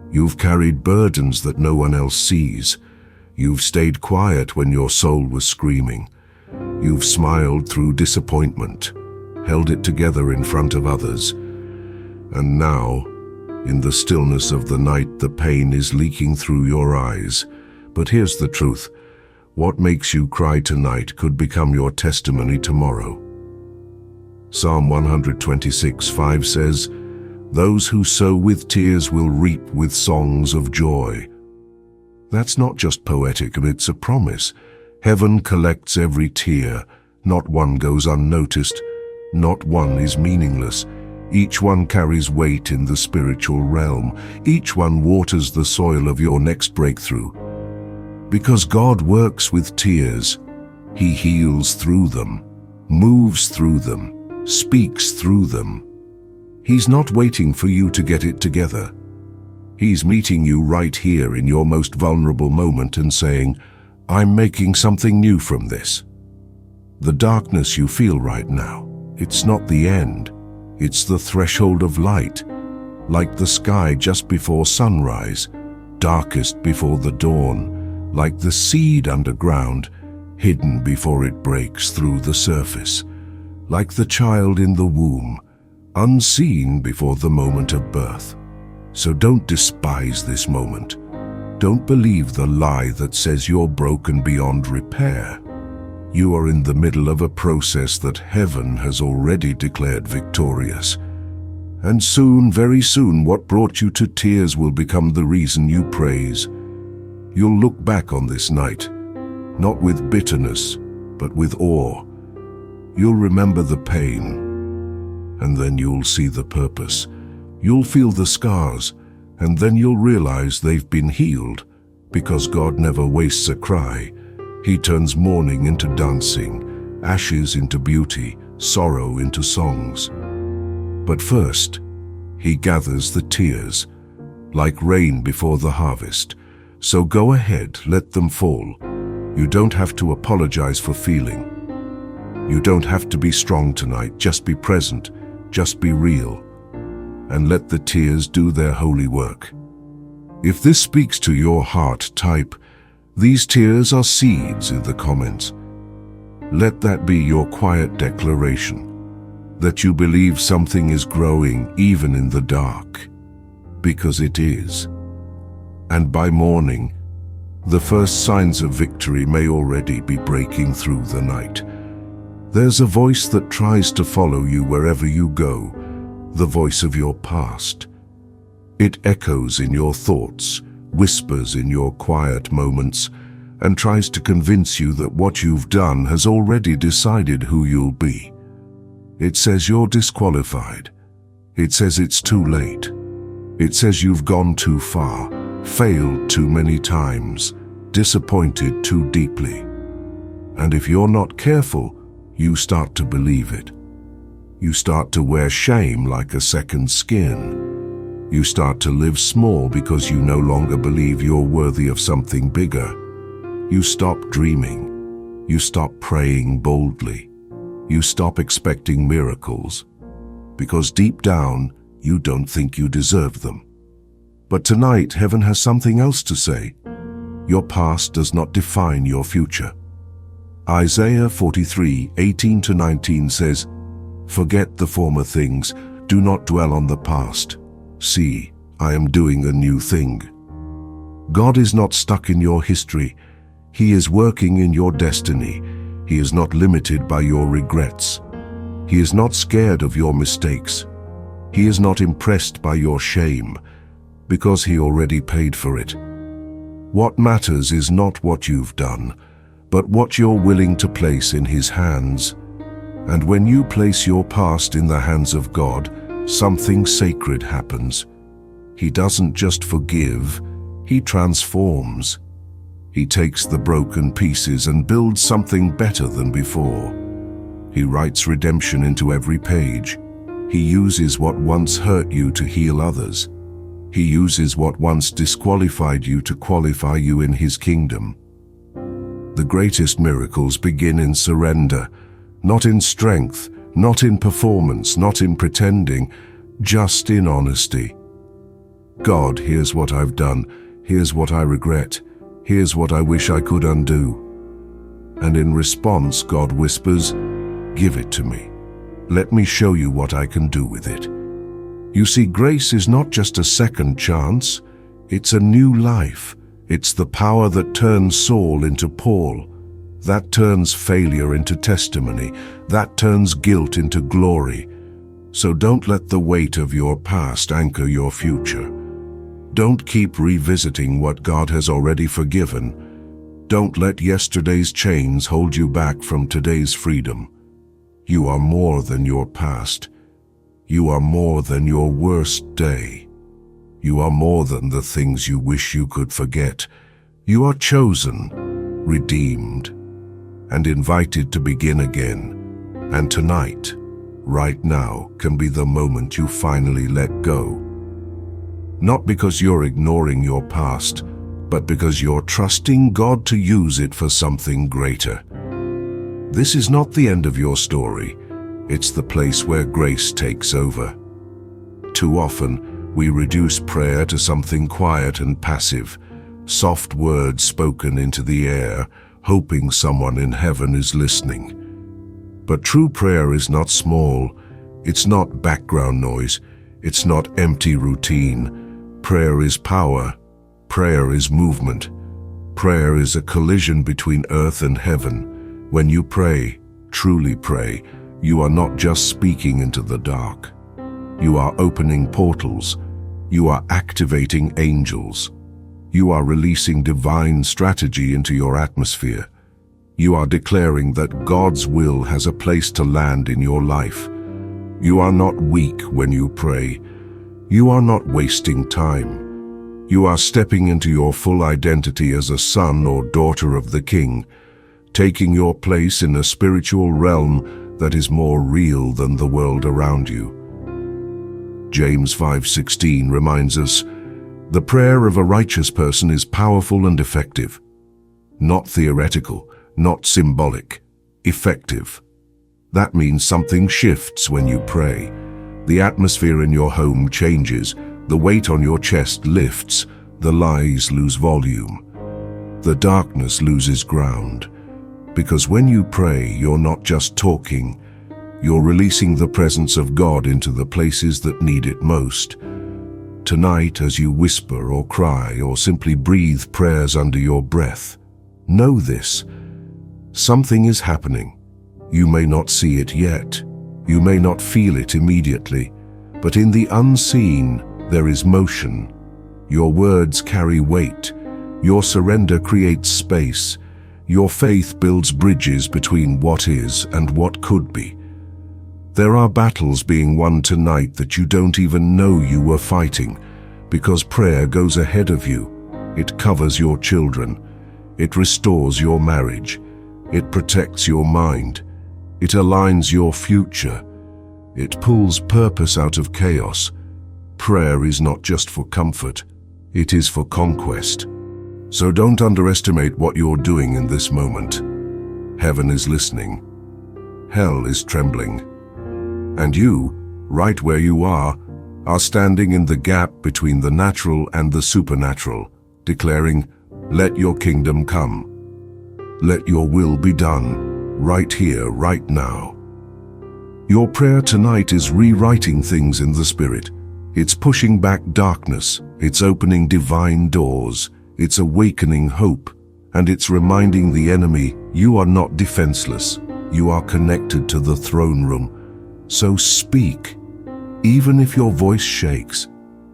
You've carried burdens that no one else sees. You've stayed quiet when your soul was screaming. You've smiled through disappointment, held it together in front of others. And now, in the stillness of the night, the pain is leaking through your eyes. But here's the truth. What makes you cry tonight could become your testimony tomorrow. Psalm 126:5 says, "Those who sow with tears will reap with songs of joy." That's not just poetic, it's a promise. Heaven collects every tear. Not one goes unnoticed. Not one is meaningless. Each one carries weight in the spiritual realm. Each one waters the soil of your next breakthrough. Because God works with tears, He heals through them, moves through them, speaks through them. He's not waiting for you to get it together. He's meeting you right here in your most vulnerable moment and saying, "I'm making something new from this." The darkness you feel right now, it's not the end. It's the threshold of light, like the sky just before sunrise, darkest before the dawn, like the seed underground, hidden before it breaks through the surface, like the child in the womb, unseen before the moment of birth. So don't despise this moment. Don't believe the lie that says you're broken beyond repair. You are in the middle of a process that heaven has already declared victorious. And soon, very soon, what brought you to tears will become the reason you praise. You'll look back on this night, not with bitterness, but with awe. You'll remember the pain, and then you'll see the purpose. You'll feel the scars, and then you'll realize they've been healed, because God never wastes a cry. He turns mourning into dancing, ashes into beauty, sorrow into songs. But first, He gathers the tears, like rain before the harvest. So go ahead, let them fall. You don't have to apologize for feeling. You don't have to be strong tonight. Just be present, just be real, and let the tears do their holy work. If this speaks to your heart, type, "These tears are seeds" in the comments. Let that be your quiet declaration, that you believe something is growing even in the dark, because it is. And by morning, the first signs of victory may already be breaking through the night. There's a voice that tries to follow you wherever you go, the voice of your past. It echoes in your thoughts, whispers in your quiet moments, and tries to convince you that what you've done has already decided who you'll be. It says you're disqualified. It says it's too late. It says you've gone too far, failed too many times, disappointed too deeply. And if you're not careful, you start to believe it. You start to wear shame like a second skin. You start to live small because you no longer believe you're worthy of something bigger. You stop dreaming. You stop praying boldly. You stop expecting miracles, because deep down, you don't think you deserve them. But tonight, heaven has something else to say. Your past does not define your future. Isaiah 43:18-19 says, "Forget the former things, do not dwell on the past. See, I am doing a new thing." God is not stuck in your history. He is working in your destiny. He is not limited by your regrets. He is not scared of your mistakes. He is not impressed by your shame, because He already paid for it. What matters is not what you've done, but what you're willing to place in His hands. And when you place your past in the hands of God, something sacred happens. He doesn't just forgive, He transforms. He takes the broken pieces and builds something better than before. He writes redemption into every page. He uses what once hurt you to heal others. He uses what once disqualified you to qualify you in His kingdom. The greatest miracles begin in surrender, not in strength, not in performance, not in pretending, just in honesty. God, here's what I've done. Here's what I regret. Here's what I wish I could undo. And in response, God whispers, "Give it to me. Let me show you what I can do with it." You see, grace is not just a second chance. It's a new life. It's the power that turns Saul into Paul, that turns failure into testimony, that turns guilt into glory. So don't let the weight of your past anchor your future. Don't keep revisiting what God has already forgiven. Don't let yesterday's chains hold you back from today's freedom. You are more than your past. You are more than your worst day. You are more than the things you wish you could forget. You are chosen, redeemed, and invited to begin again. And tonight, right now, can be the moment you finally let go. Not because you're ignoring your past, but because you're trusting God to use it for something greater. This is not the end of your story. It's the place where grace takes over. Too often, we reduce prayer to something quiet and passive, soft words spoken into the air, hoping someone in heaven is listening. But true prayer is not small. It's not background noise. It's not empty routine. Prayer is power. Prayer is movement. Prayer is a collision between earth and heaven. When you pray, truly pray, you are not just speaking into the dark. You are opening portals. You are activating angels. You are releasing divine strategy into your atmosphere. You are declaring that God's will has a place to land in your life. You are not weak when you pray. You are not wasting time. You are stepping into your full identity as a son or daughter of the King, taking your place in a spiritual realm that is more real than the world around you. James 5:16 reminds us, "The prayer of a righteous person is powerful and effective." Not theoretical, not symbolic, effective. That means something shifts when you pray. The atmosphere in your home changes, the weight on your chest lifts, the lies lose volume, the darkness loses ground. Because when you pray, you're not just talking, you're releasing the presence of God into the places that need it most. Tonight, as you whisper or cry or simply breathe prayers under your breath, know this: something is happening. You may not see it yet. You may not feel it immediately. But in the unseen, there is motion. Your words carry weight. Your surrender creates space. Your faith builds bridges between what is and what could be. There are battles being won tonight that you don't even know you were fighting, because prayer goes ahead of you. It covers your children. It restores your marriage. It protects your mind. It aligns your future. It pulls purpose out of chaos. Prayer is not just for comfort. It is for conquest. So don't underestimate what you're doing in this moment. Heaven is listening. Hell is trembling. And you, right where you are standing in the gap between the natural and the supernatural, declaring, "Let your kingdom come. Let your will be done, right here, right now." Your prayer tonight is rewriting things in the Spirit. It's pushing back darkness. It's opening divine doors. It's awakening hope. And it's reminding the enemy, you are not defenseless. You are connected to the throne room. So speak, even if your voice shakes.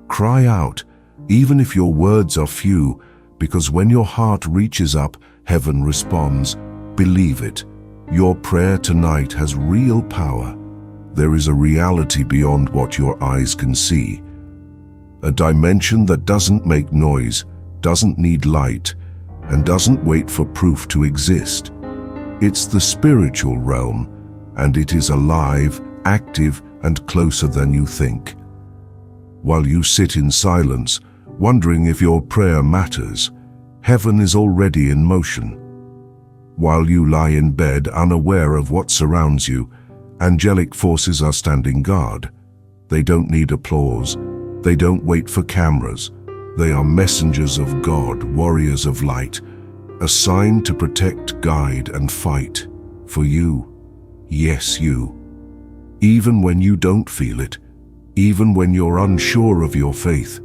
Cry out, even if your words are few, because when your heart reaches up, heaven responds. Believe it. Your prayer tonight has real power. There is a reality beyond what your eyes can see. A dimension that doesn't make noise, doesn't need light, and doesn't wait for proof to exist. It's the spiritual realm, and it is alive, active, and closer than you think. While you sit in silence, wondering if your prayer matters, heaven is already in motion. While you lie in bed unaware of what surrounds you, angelic forces are standing guard. They don't need applause. They don't wait for cameras. They are messengers of God, warriors of light, assigned to protect, guide, and fight for you. Yes, you. Even when you don't feel it, even when you're unsure of your faith,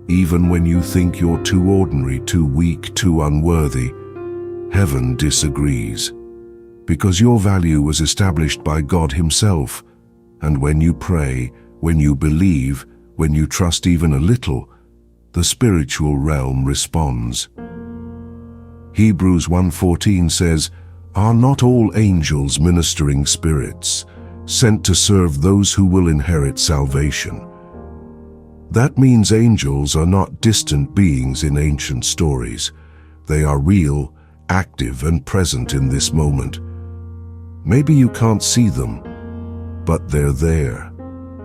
even when you think you're too ordinary, too weak, too unworthy, heaven disagrees. Because your value was established by God Himself. And when you pray, when you believe, when you trust even a little, the spiritual realm responds. Hebrews 1:14 says, "Are not all angels ministering spirits, sent to serve those who will inherit salvation?" That means angels are not distant beings in ancient stories. They are real, active, and present in this moment. Maybe you can't see them, but they're there,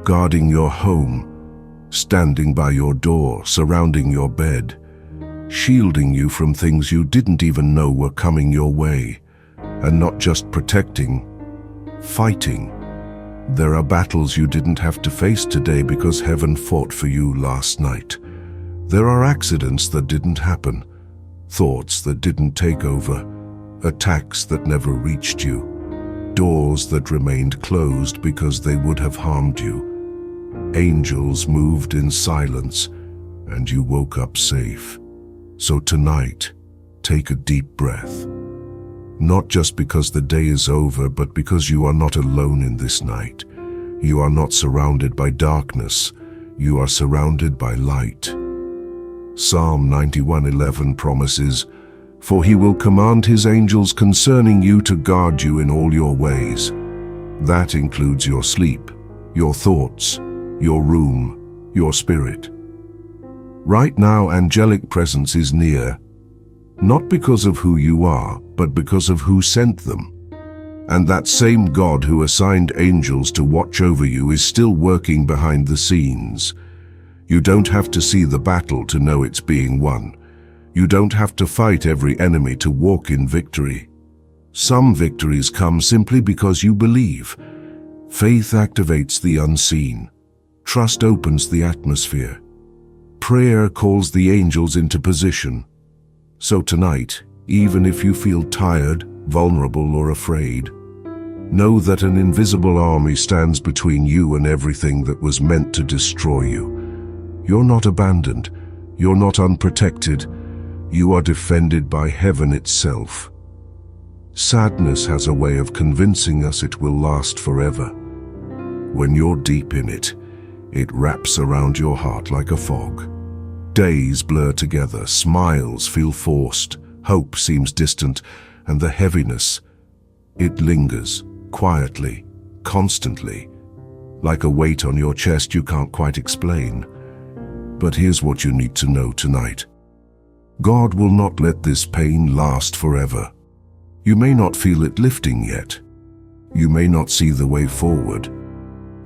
guarding your home, standing by your door, surrounding your bed, shielding you from things you didn't even know were coming your way, and not just protecting, fighting. There are battles you didn't have to face today because heaven fought for you last night. There are accidents that didn't happen, thoughts that didn't take over, attacks that never reached you, doors that remained closed because they would have harmed you. Angels moved in silence, and you woke up safe. So tonight, take a deep breath. Not just because the day is over, but because you are not alone in this night. You are not surrounded by darkness. You are surrounded by light. Psalm 91:11 promises, For he will command his angels concerning you to guard you in all your ways. That includes your sleep, your thoughts, your room, your spirit. Right now, angelic presence is near, not because of who you are, but because of who sent them. And that same God who assigned angels to watch over you is still working behind the scenes. You don't have to see the battle to know it's being won. You don't have to fight every enemy to walk in victory. Some victories come simply because you believe. Faith activates the unseen. Trust opens the atmosphere. Prayer calls the angels into position. So tonight, even if you feel tired, vulnerable, or afraid, know that an invisible army stands between you and everything that was meant to destroy you. You're not abandoned. You're not unprotected. You are defended by heaven itself. Sadness has a way of convincing us it will last forever. When you're deep in it, it wraps around your heart like a fog. Days blur together, smiles feel forced, hope seems distant, and the heaviness, it lingers, quietly, constantly, like a weight on your chest you can't quite explain. But here's what you need to know tonight. God will not let this pain last forever. You may not feel it lifting yet. You may not see the way forward.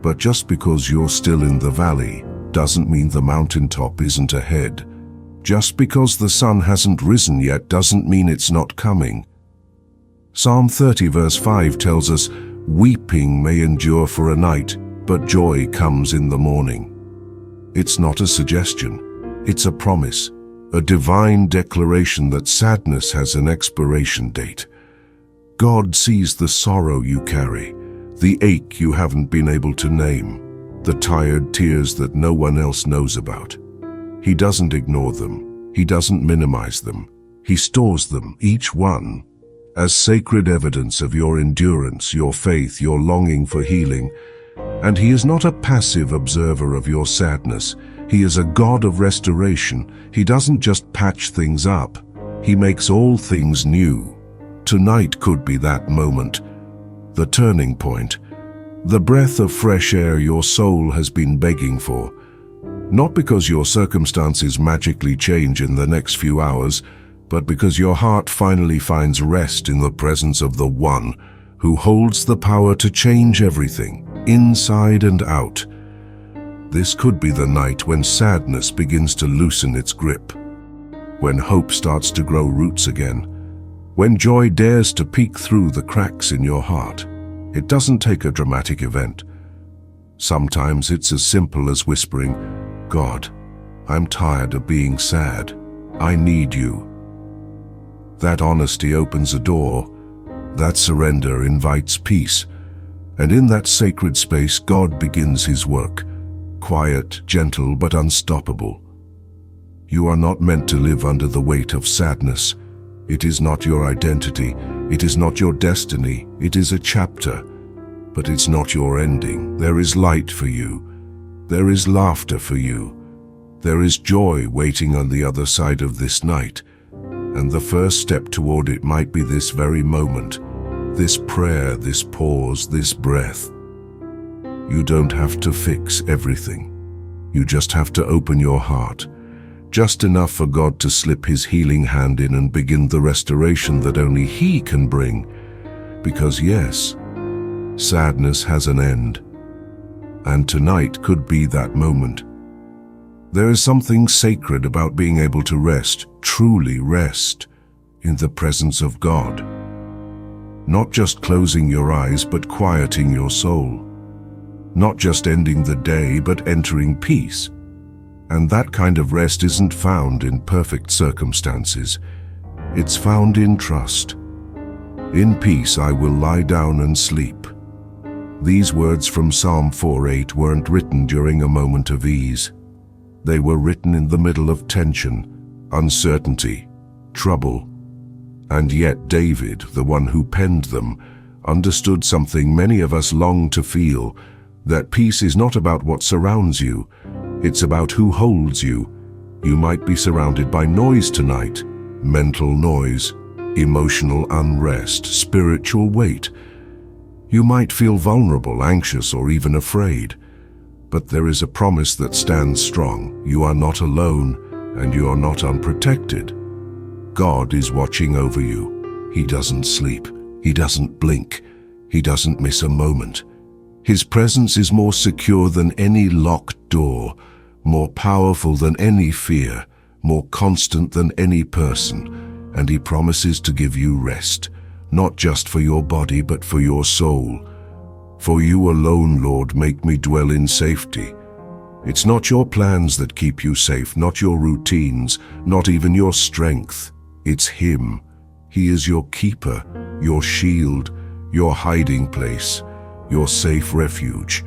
But just because you're still in the valley doesn't mean the mountaintop isn't ahead. Just because the sun hasn't risen yet doesn't mean it's not coming. Psalm 30 verse 5 tells us, "Weeping may endure for a night, but joy comes in the morning." It's not a suggestion. It's a promise. A divine declaration that sadness has an expiration date. God sees the sorrow you carry, the ache you haven't been able to name, the tired tears that no one else knows about. He doesn't ignore them. He doesn't minimize them. He stores them, each one, as sacred evidence of your endurance, your faith, your longing for healing. And he is not a passive observer of your sadness. He is a God of restoration. He doesn't just patch things up. He makes all things new. Tonight could be that moment, the turning point, the breath of fresh air your soul has been begging for. Not because your circumstances magically change in the next few hours, but because your heart finally finds rest in the presence of the One who holds the power to change everything, inside and out. This could be the night when sadness begins to loosen its grip, when hope starts to grow roots again, when joy dares to peek through the cracks in your heart. It doesn't take a dramatic event. Sometimes it's as simple as whispering, "God, I'm tired of being sad. I need you." That honesty opens a door. That surrender invites peace. And in that sacred space, God begins his work. Quiet, gentle, but unstoppable. You are not meant to live under the weight of sadness. It is not your identity. It is not your destiny. It is a chapter. But it's not your ending. There is light for you. There is laughter for you. There is joy waiting on the other side of this night. And the first step toward it might be this very moment. This prayer, this pause, this breath. You don't have to fix everything. You just have to open your heart. Just enough for God to slip his healing hand in and begin the restoration that only he can bring. Because yes, sadness has an end. And tonight could be that moment. There is something sacred about being able to rest, truly rest, in the presence of God. Not just closing your eyes, but quieting your soul. Not just ending the day, but entering peace. And that kind of rest isn't found in perfect circumstances. It's found in trust. In peace I will lie down and sleep. These words from Psalm 4:8 weren't written during a moment of ease. They were written in the middle of tension, uncertainty, trouble. And yet David, the one who penned them, understood something many of us long to feel, that peace is not about what surrounds you, it's about who holds you. You might be surrounded by noise tonight, mental noise, emotional unrest, spiritual weight. You might feel vulnerable, anxious, or even afraid. But there is a promise that stands strong. You are not alone, and you are not unprotected. God is watching over you. He doesn't sleep. He doesn't blink. He doesn't miss a moment. His presence is more secure than any locked door, more powerful than any fear, more constant than any person, and He promises to give you rest, not just for your body but for your soul. For you alone, Lord, make me dwell in safety. It's not your plans that keep you safe, not your routines, not even your strength. It's Him. He is your keeper, your shield, your hiding place, your safe refuge.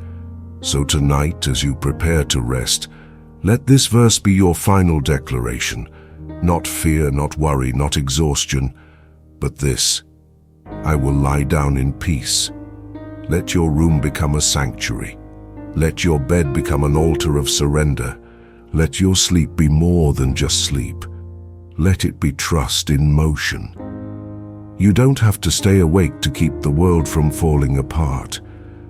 So tonight, as you prepare to rest, let this verse be your final declaration. Not fear, not worry, not exhaustion, but this: I will lie down in peace. Let your room become a sanctuary. Let your bed become an altar of surrender. Let your sleep be more than just sleep. Let it be trust in motion. You don't have to stay awake to keep the world from falling apart.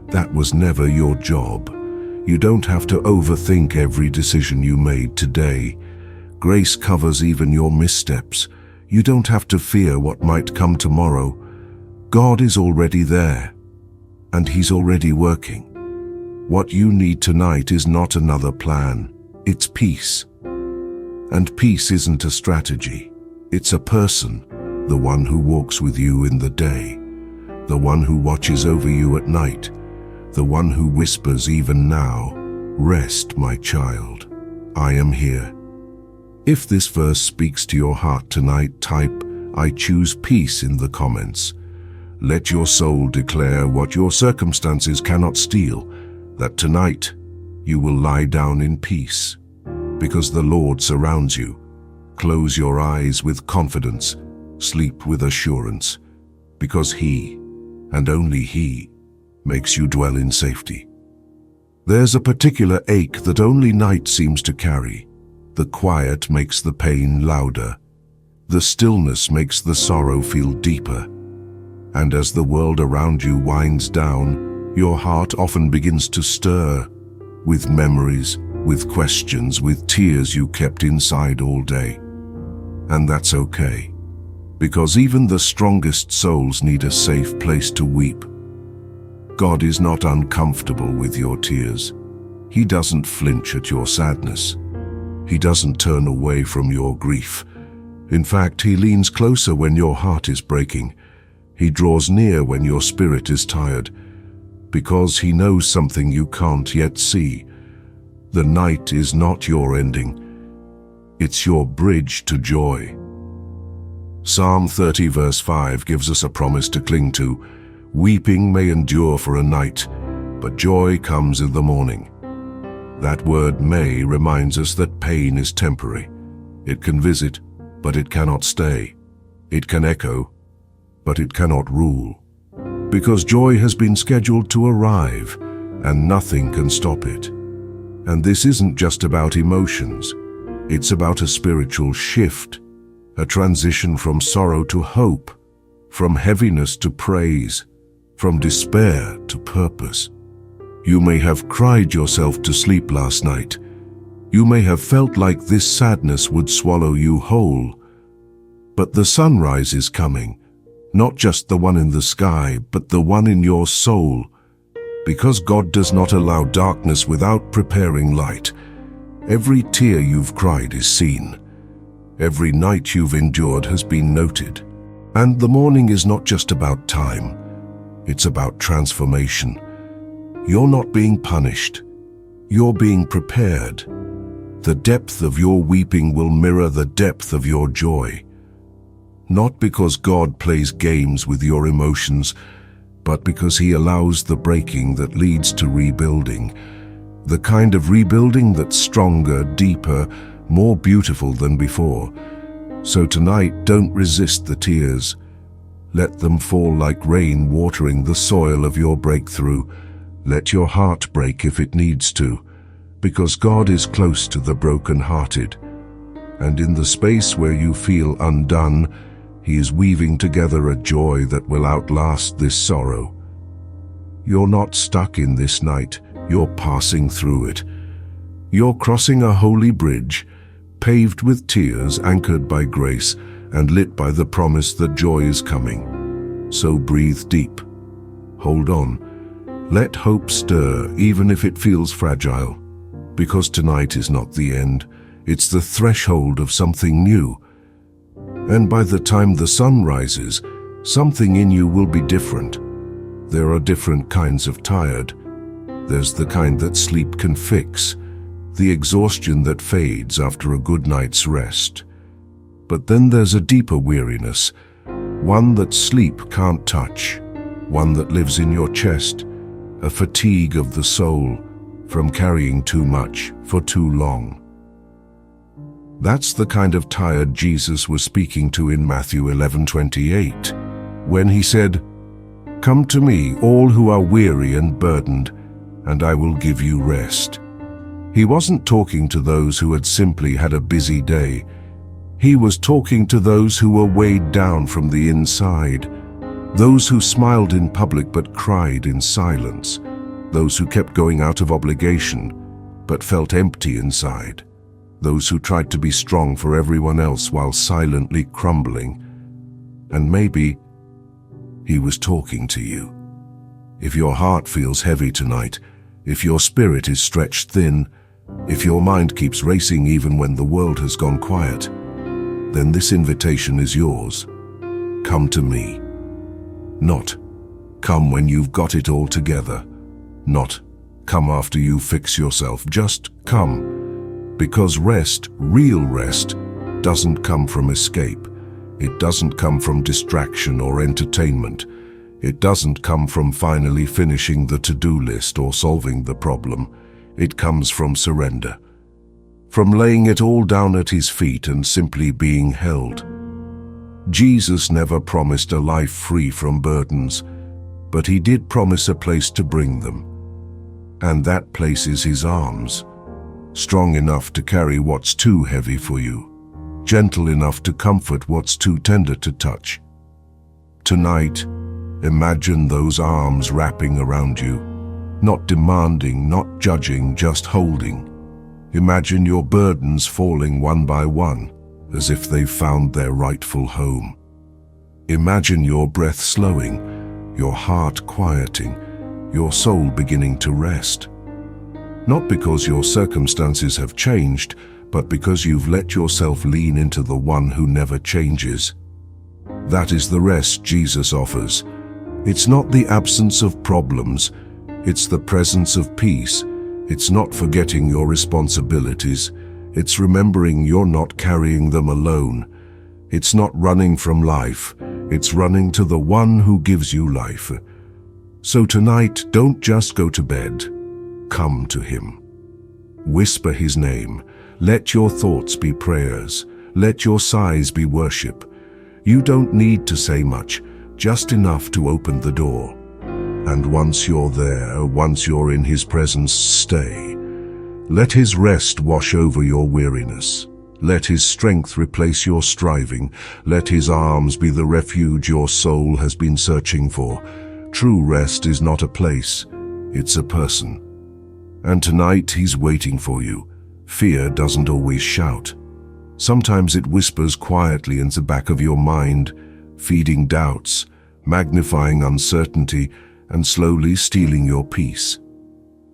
That was never your job. You don't have to overthink every decision you made today. Grace covers even your missteps. You don't have to fear what might come tomorrow. God is already there, and He's already working. What you need tonight is not another plan. It's peace. And peace isn't a strategy. It's a person, the one who walks with you in the day, the one who watches over you at night, the one who whispers even now, "Rest, my child. I am here." If this verse speaks to your heart tonight, type, "I choose peace" in the comments. Let your soul declare what your circumstances cannot steal, that tonight you will lie down in peace, because the Lord surrounds you. Close your eyes with confidence, sleep with assurance, because He, and only He, makes you dwell in safety. There's a particular ache that only night seems to carry. The quiet makes the pain louder. The stillness makes the sorrow feel deeper. And as the world around you winds down, your heart often begins to stir, with memories, with questions, with tears you kept inside all day. And that's okay, because even the strongest souls need a safe place to weep. God is not uncomfortable with your tears. He doesn't flinch at your sadness. He doesn't turn away from your grief. In fact, He leans closer when your heart is breaking. He draws near when your spirit is tired, because He knows something you can't yet see. The night is not your ending. It's your bridge to joy. Psalm 30 verse 5 gives us a promise to cling to. Weeping may endure for a night, but joy comes in the morning. That word "may" reminds us that pain is temporary. It can visit, but it cannot stay. It can echo, but it cannot rule. Because joy has been scheduled to arrive, and nothing can stop it. And this isn't just about emotions. It's about a spiritual shift, a transition from sorrow to hope, from heaviness to praise, from despair to purpose. You may have cried yourself to sleep last night. You may have felt like this sadness would swallow you whole. But the sunrise is coming, not just the one in the sky, but the one in your soul. Because God does not allow darkness without preparing light. Every tear you've cried is seen. Every night you've endured has been noted. And the morning is not just about time. It's about transformation. You're not being punished. You're being prepared. The depth of your weeping will mirror the depth of your joy. Not because God plays games with your emotions, but because He allows the breaking that leads to rebuilding. The kind of rebuilding that's stronger, deeper, more beautiful than before. So tonight, don't resist the tears. Let them fall like rain watering the soil of your breakthrough. Let your heart break if it needs to, because God is close to the brokenhearted. And in the space where you feel undone, He is weaving together a joy that will outlast this sorrow. You're not stuck in this night, you're passing through it. You're crossing a holy bridge, paved with tears, anchored by grace, and lit by the promise that joy is coming. So breathe deep. Hold on. Let hope stir, even if it feels fragile. Because tonight is not the end. It's the threshold of something new. And by the time the sun rises, something in you will be different. There are different kinds of tired. There's the kind that sleep can fix, the exhaustion that fades after a good night's rest. But then there's a deeper weariness, one that sleep can't touch, one that lives in your chest, a fatigue of the soul from carrying too much for too long. That's the kind of tired Jesus was speaking to in Matthew 11:28, when He said, "Come to me, all who are weary and burdened, and I will give you rest." He wasn't talking to those who had simply had a busy day. He was talking to those who were weighed down from the inside, those who smiled in public but cried in silence, those who kept going out of obligation but felt empty inside, those who tried to be strong for everyone else while silently crumbling. And maybe He was talking to you. If your heart feels heavy tonight, if your spirit is stretched thin, if your mind keeps racing even when the world has gone quiet, then this invitation is yours. Come to me. Not, come when you've got it all together. Not, come after you fix yourself. Just come. Because rest, real rest, doesn't come from escape. It doesn't come from distraction or entertainment. It doesn't come from finally finishing the to-do list or solving the problem. It comes from surrender. From laying it all down at His feet and simply being held. Jesus never promised a life free from burdens, but He did promise a place to bring them. And that place is His arms, strong enough to carry what's too heavy for you, gentle enough to comfort what's too tender to touch. Tonight, imagine those arms wrapping around you, not demanding, not judging, just holding. Imagine your burdens falling one by one, as if they've found their rightful home. Imagine your breath slowing, your heart quieting, your soul beginning to rest. Not because your circumstances have changed, but because you've let yourself lean into the one who never changes. That is the rest Jesus offers. It's not the absence of problems, it's the presence of peace. It's not forgetting your responsibilities. It's remembering you're not carrying them alone. It's not running from life. It's running to the one who gives you life. So tonight, don't just go to bed. Come to Him. Whisper His name. Let your thoughts be prayers. Let your sighs be worship. You don't need to say much, just enough to open the door. And once you're there, once you're in His presence, stay. Let His rest wash over your weariness. Let His strength replace your striving. Let His arms be the refuge your soul has been searching for. True rest is not a place, it's a person. And tonight He's waiting for you. Fear doesn't always shout. Sometimes it whispers quietly in the back of your mind, feeding doubts, magnifying uncertainty, and slowly stealing your peace.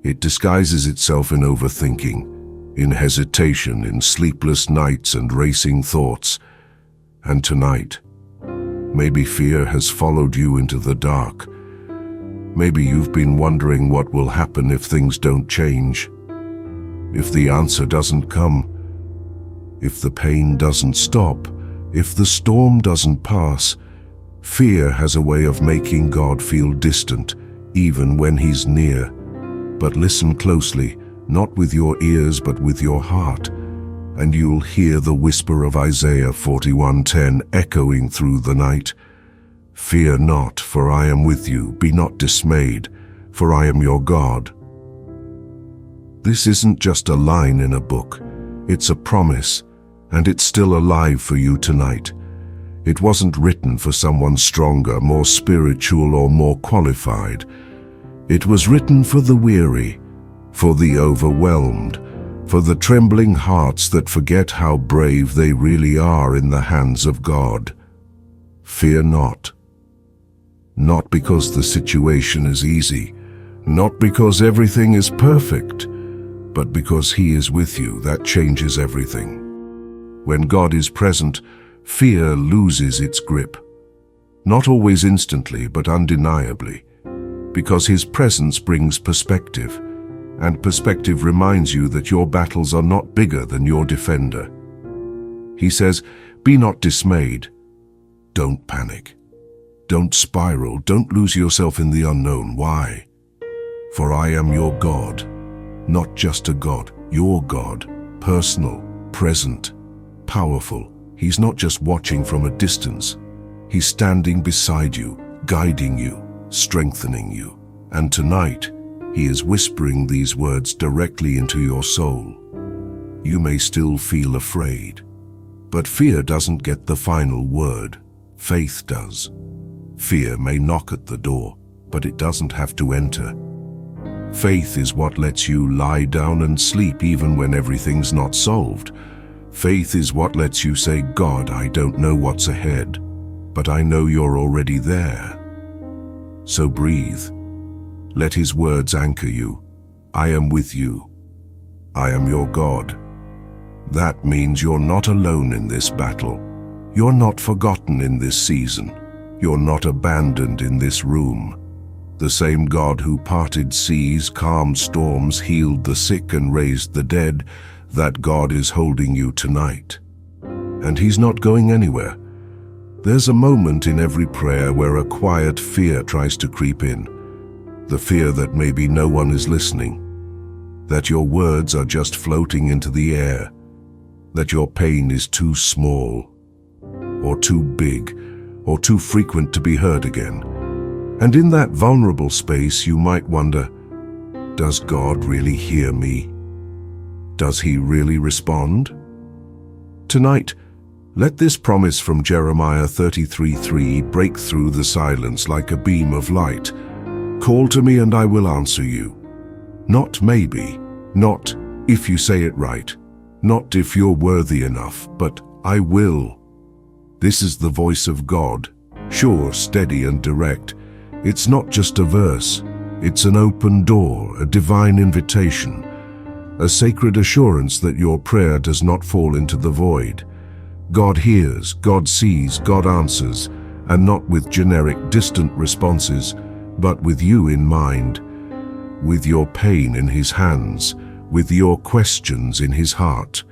It disguises itself in overthinking, in hesitation, in sleepless nights and racing thoughts. And tonight, maybe fear has followed you into the dark. Maybe you've been wondering what will happen if things don't change, if the answer doesn't come, if the pain doesn't stop, if the storm doesn't pass. Fear has a way of making God feel distant, even when He's near. But listen closely, not with your ears but with your heart, and you'll hear the whisper of Isaiah 41:10 echoing through the night. Fear not, for I am with you. Be not dismayed, for I am your God. This isn't just a line in a book. It's a promise, and it's still alive for you tonight. It wasn't written for someone stronger, more spiritual, or more qualified. It was written for the weary, for the overwhelmed, for the trembling hearts that forget how brave they really are in the hands of God. Fear not. Not because the situation is easy, not because everything is perfect, but because He is with you. That changes everything. When God is present, fear loses its grip. Not always instantly, but undeniably, because His presence brings perspective, and perspective reminds you that your battles are not bigger than your defender. He says, "Be not dismayed." Don't panic. Don't spiral. Don't lose yourself in the unknown. Why? For I am your God. Not just a God, your God. Personal, present, powerful. He's not just watching from a distance. He's standing beside you, guiding you, strengthening you. And tonight, He is whispering these words directly into your soul. You may still feel afraid, but fear doesn't get the final word. Faith does. Fear may knock at the door, but it doesn't have to enter. Faith is what lets you lie down and sleep even when everything's not solved. Faith is what lets you say, "God, I don't know what's ahead, but I know you're already there." So breathe. Let His words anchor you. I am with you. I am your God. That means you're not alone in this battle. You're not forgotten in this season. You're not abandoned in this room. The same God who parted seas, calmed storms, healed the sick, and raised the dead, that God is holding you tonight. And He's not going anywhere. There's a moment in every prayer where a quiet fear tries to creep in. The fear that maybe no one is listening, that your words are just floating into the air, that your pain is too small, or too big, or too frequent to be heard again. And in that vulnerable space, you might wonder, does God really hear me? Does He really respond? Tonight, let this promise from Jeremiah 33:3 break through the silence like a beam of light. Call to me and I will answer you. Not maybe, not if you say it right, not if you're worthy enough, but I will. This is the voice of God, sure, steady, and direct. It's not just a verse. It's an open door, a divine invitation, a sacred assurance that your prayer does not fall into the void. God hears, God sees, God answers, and not with generic, distant responses, but with you in mind, with your pain in His hands, with your questions in His heart,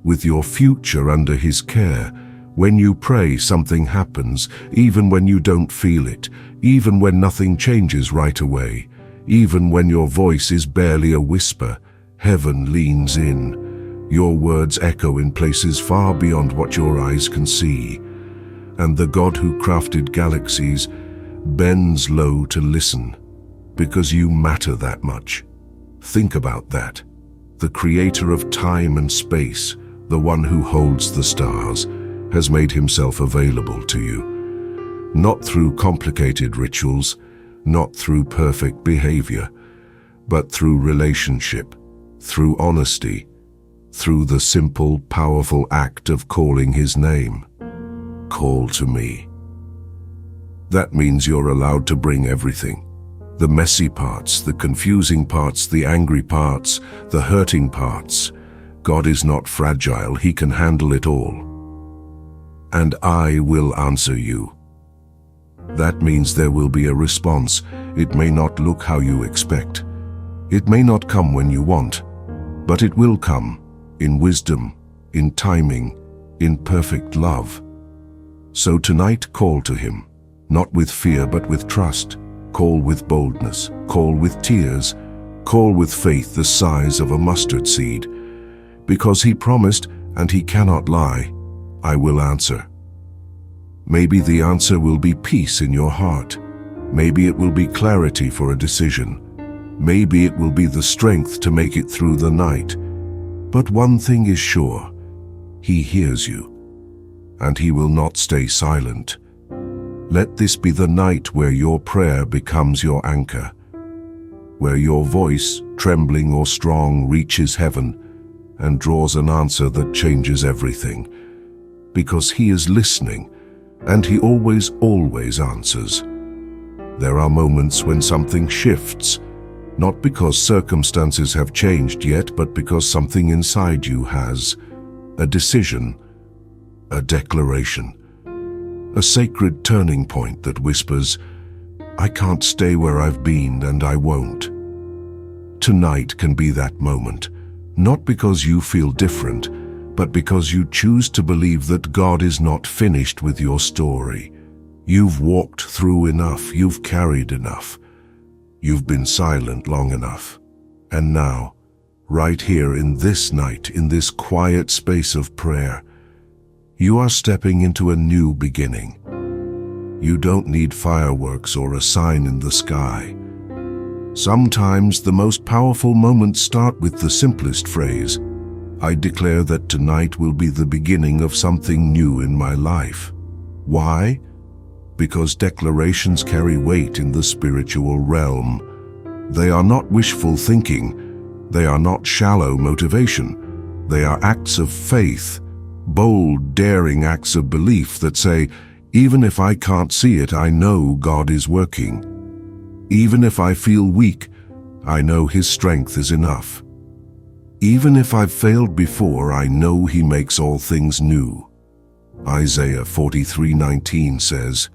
with your future under His care. When you pray, something happens, even when you don't feel it, even when nothing changes right away, even when your voice is barely a whisper. Heaven leans in. Your words echo in places far beyond what your eyes can see. And the God who crafted galaxies bends low to listen, because you matter that much. Think about that. The creator of time and space, the one who holds the stars, has made Himself available to you. Not through complicated rituals, not through perfect behavior, but through relationship, through honesty, through the simple, powerful act of calling His name. Call to me. That means you're allowed to bring everything. The messy parts, the confusing parts, the angry parts, the hurting parts. God is not fragile. He can handle it all. And I will answer you. That means there will be a response. It may not look how you expect. It may not come when you want, but it will come in wisdom, in timing, in perfect love. So tonight, call to Him, not with fear but with trust. Call with boldness, call with tears, call with faith the size of a mustard seed. Because He promised, and He cannot lie, I will answer. Maybe the answer will be peace in your heart. Maybe it will be clarity for a decision. Maybe it will be the strength to make it through the night. But one thing is sure, He hears you, and He will not stay silent. Let this be the night where your prayer becomes your anchor, where your voice, trembling or strong, reaches heaven and draws an answer that changes everything. Because He is listening, and He always answers. There are moments when something shifts, not because circumstances have changed yet, but because something inside you has. A decision, a declaration, a sacred turning point that whispers, "I can't stay where I've been, and I won't." Tonight can be that moment, not because you feel different, but because you choose to believe that God is not finished with your story. You've walked through enough, you've carried enough, you've been silent long enough. And now, right here in this night, in this quiet space of prayer, you are stepping into a new beginning. You don't need fireworks or a sign in the sky. Sometimes the most powerful moments start with the simplest phrase, "I declare that tonight will be the beginning of something new in my life." Why? Because declarations carry weight in the spiritual realm. They are not wishful thinking. They are not shallow motivation. They are acts of faith, bold, daring acts of belief that say, even if I can't see it, I know God is working. Even if I feel weak, I know His strength is enough. Even if I've failed before, I know He makes all things new. Isaiah 43:19 says,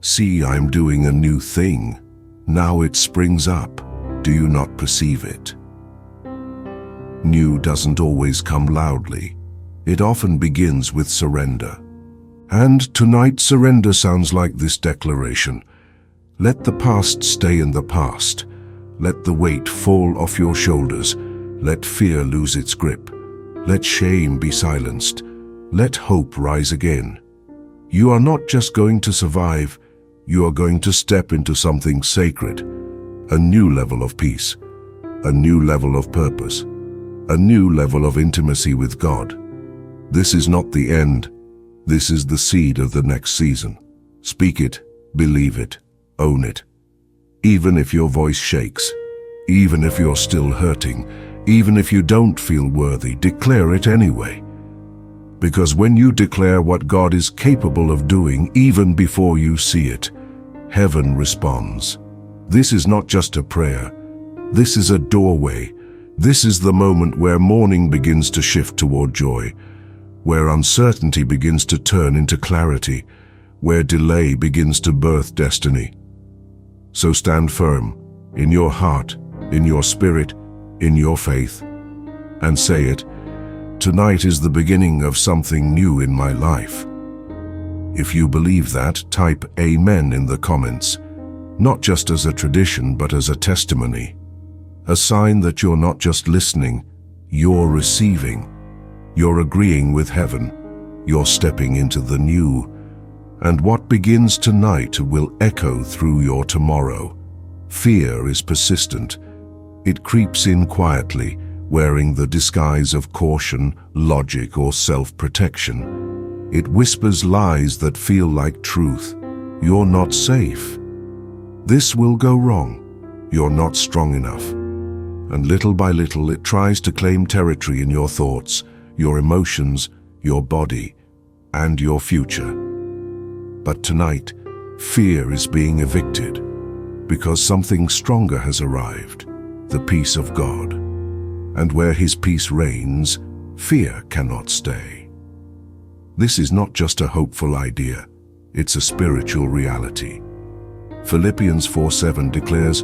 "See, I'm doing a new thing. Now it springs up. Do you not perceive it?" New doesn't always come loudly. It often begins with surrender. And tonight, surrender sounds like this declaration. Let the past stay in the past. Let the weight fall off your shoulders. Let fear lose its grip. Let shame be silenced. Let hope rise again. You are not just going to survive, you are going to step into something sacred. A new level of peace. A new level of purpose. A new level of intimacy with God. This is not the end. This is the seed of the next season. Speak it, believe it, own it. Even if your voice shakes, even if you're still hurting, even if you don't feel worthy, declare it anyway. Because when you declare what God is capable of doing, even before you see it, heaven responds. This is not just a prayer. This is a doorway. This is the moment where mourning begins to shift toward joy, where uncertainty begins to turn into clarity, where delay begins to birth destiny. So stand firm in your heart, in your spirit, in your faith, and say it, "Tonight is the beginning of something new in my life." If you believe that, type Amen in the comments, not just as a tradition, but as a testimony. A sign that you're not just listening, you're receiving. You're agreeing with heaven. You're stepping into the new. And what begins tonight will echo through your tomorrow. Fear is persistent. It creeps in quietly, wearing the disguise of caution, logic, or self-protection. It whispers lies that feel like truth. You're not safe. This will go wrong. You're not strong enough. And little by little, it tries to claim territory in your thoughts, your emotions, your body, and your future. But tonight, fear is being evicted because something stronger has arrived, the peace of God. And where His peace reigns, fear cannot stay. This is not just a hopeful idea, it's a spiritual reality. Philippians 4:7 declares,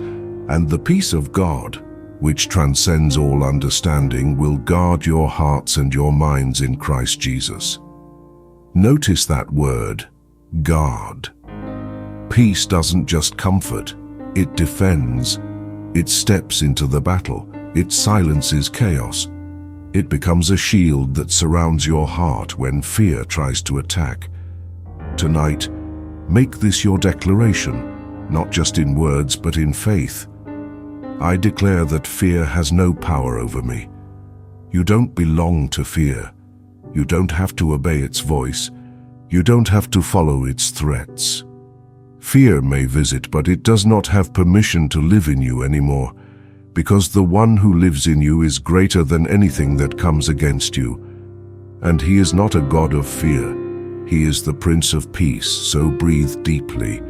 "And the peace of God, which transcends all understanding, will guard your hearts and your minds in Christ Jesus." Notice that word, guard. Peace doesn't just comfort, it defends. It steps into the battle. It silences chaos. It becomes a shield that surrounds your heart when fear tries to attack. Tonight, make this your declaration, not just in words but in faith. I declare that fear has no power over me. You don't belong to fear. You don't have to obey its voice. You don't have to follow its threats. Fear may visit, but it does not have permission to live in you anymore, because the one who lives in you is greater than anything that comes against you. And he is not a God of fear. He is the Prince of Peace, so breathe deeply.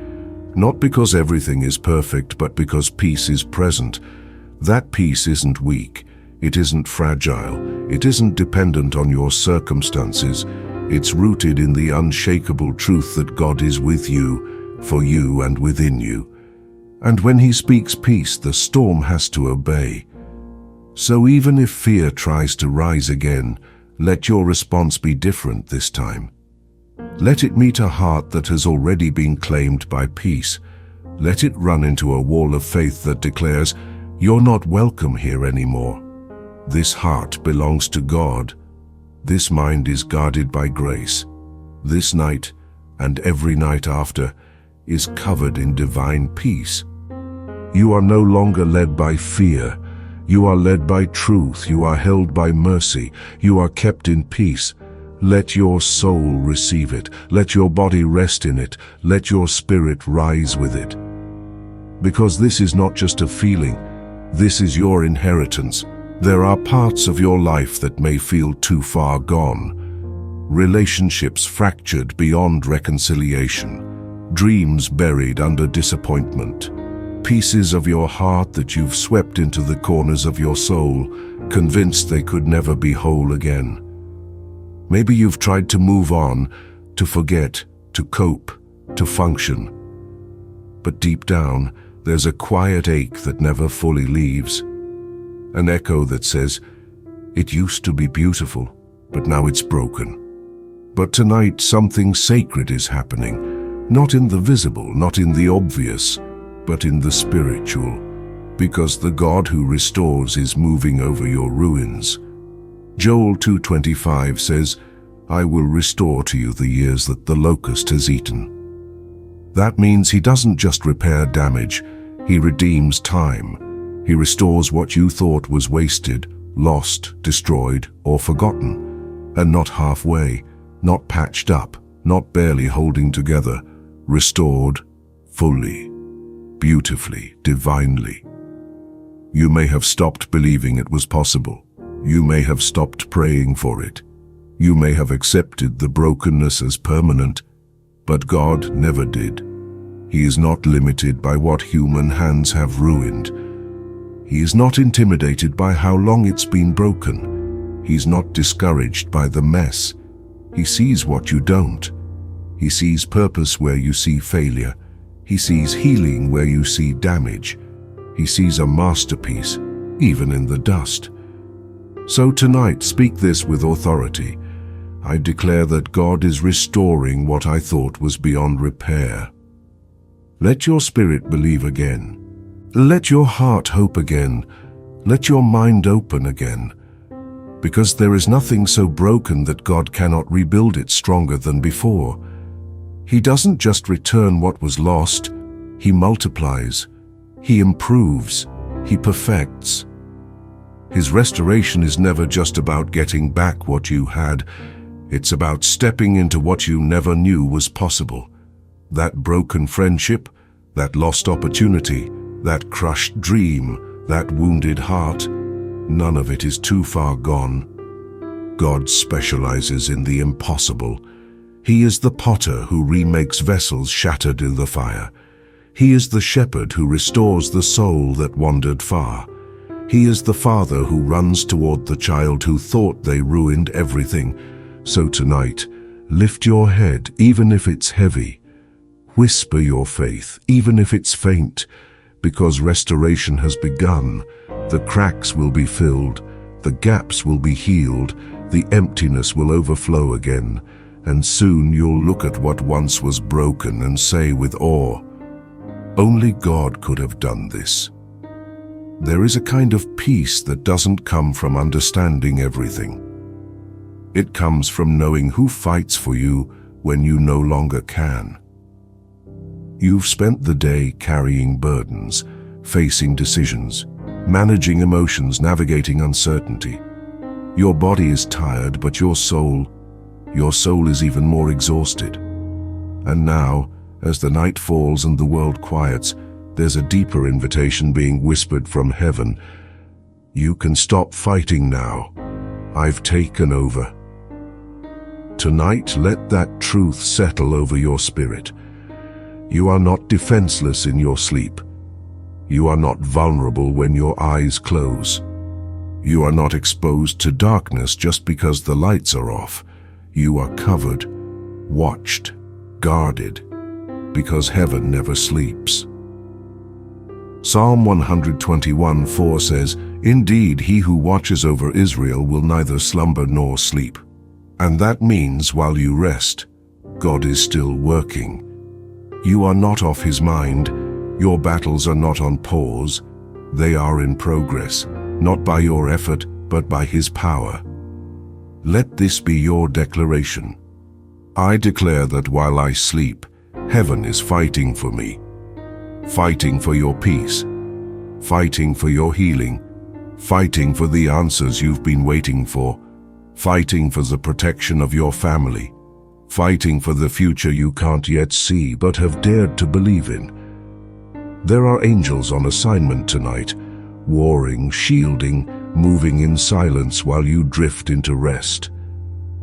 Not because everything is perfect, but because peace is present. That peace isn't weak. It isn't fragile. It isn't dependent on your circumstances. It's rooted in the unshakable truth that God is with you, for you and within you. And when he speaks peace, the storm has to obey. So even if fear tries to rise again, let your response be different this time. Let it meet a heart that has already been claimed by peace. Let it run into a wall of faith that declares, "You're not welcome here anymore." This heart belongs to God. This mind is guarded by grace. This night, and every night after, is covered in divine peace. You are no longer led by fear. You are led by truth. You are held by mercy. You are kept in peace. Let your soul receive it. Let your body rest in it. Let your spirit rise with it. Because this is not just a feeling. This is your inheritance. There are parts of your life that may feel too far gone. Relationships fractured beyond reconciliation. Dreams buried under disappointment. Pieces of your heart that you've swept into the corners of your soul, convinced they could never be whole again. Maybe you've tried to move on, to forget, to cope, to function. But deep down, there's a quiet ache that never fully leaves. An echo that says, "It used to be beautiful, but now it's broken." But tonight, something sacred is happening. Not in the visible, not in the obvious, but in the spiritual. Because the God who restores is moving over your ruins. Joel 2:25 says, "I will restore to you the years that the locust has eaten." That means he doesn't just repair damage, he redeems time. He restores what you thought was wasted, lost, destroyed, or forgotten. And not halfway, not patched up, not barely holding together. Restored fully, beautifully, divinely. You may have stopped believing it was possible. You may have stopped praying for it. You may have accepted the brokenness as permanent, but God never did. He is not limited by what human hands have ruined. He is not intimidated by how long it's been broken. He's not discouraged by the mess. He sees what you don't. He sees purpose where you see failure. He sees healing where you see damage. He sees a masterpiece, even in the dust. So tonight, speak this with authority. I declare that God is restoring what I thought was beyond repair. Let your spirit believe again. Let your heart hope again. Let your mind open again. Because there is nothing so broken that God cannot rebuild it stronger than before. He doesn't just return what was lost, he multiplies, he improves, he perfects. His restoration is never just about getting back what you had, it's about stepping into what you never knew was possible. That broken friendship, that lost opportunity, that crushed dream, that wounded heart, none of it is too far gone. God specializes in the impossible. He is the potter who remakes vessels shattered in the fire. He is the shepherd who restores the soul that wandered far. He is the father who runs toward the child who thought they ruined everything. So tonight, lift your head even if it's heavy. Whisper your faith even if it's faint, because restoration has begun. The cracks will be filled, the gaps will be healed, the emptiness will overflow again. And soon you'll look at what once was broken and say with awe, "Only God could have done this." There is a kind of peace that doesn't come from understanding everything. It comes from knowing who fights for you when you no longer can. You've spent the day carrying burdens, facing decisions, managing emotions, navigating uncertainty. Your body is tired, but your soul your soul is even more exhausted. And now, as the night falls and the world quiets, there's a deeper invitation being whispered from heaven. You can stop fighting now. I've taken over. Tonight, let that truth settle over your spirit. You are not defenseless in your sleep. You are not vulnerable when your eyes close. You are not exposed to darkness just because the lights are off. You are covered, watched, guarded, because heaven never sleeps. Psalm 121:4 says, "Indeed, he who watches over Israel will neither slumber nor sleep." And that means while you rest, God is still working. You are not off his mind. Your battles are not on pause. They are in progress, not by your effort, but by his power. Let this be your declaration. I declare that while I sleep, heaven is fighting for me. Fighting for your peace. Fighting for your healing. Fighting for the answers you've been waiting for. Fighting for the protection of your family. Fighting for the future you can't yet see but have dared to believe in. There are angels on assignment tonight, warring, shielding, moving in silence while you drift into rest.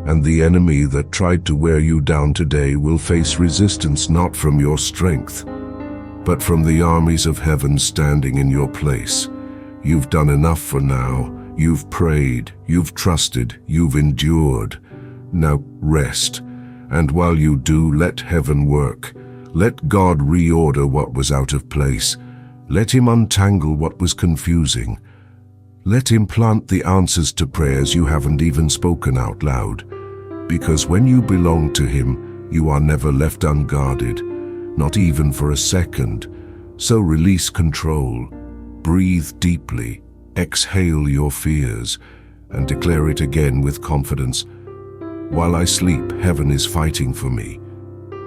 And the enemy that tried to wear you down today will face resistance not from your strength, but from the armies of heaven standing in your place. You've done enough for now. You've prayed, you've trusted, you've endured. Now rest, and while you do, let heaven work. Let God reorder what was out of place. Let him untangle what was confusing. Let him plant the answers to prayers you haven't even spoken out loud. Because when you belong to him, you are never left unguarded, not even for a second. So release control, breathe deeply, exhale your fears, and declare it again with confidence. While I sleep, heaven is fighting for me.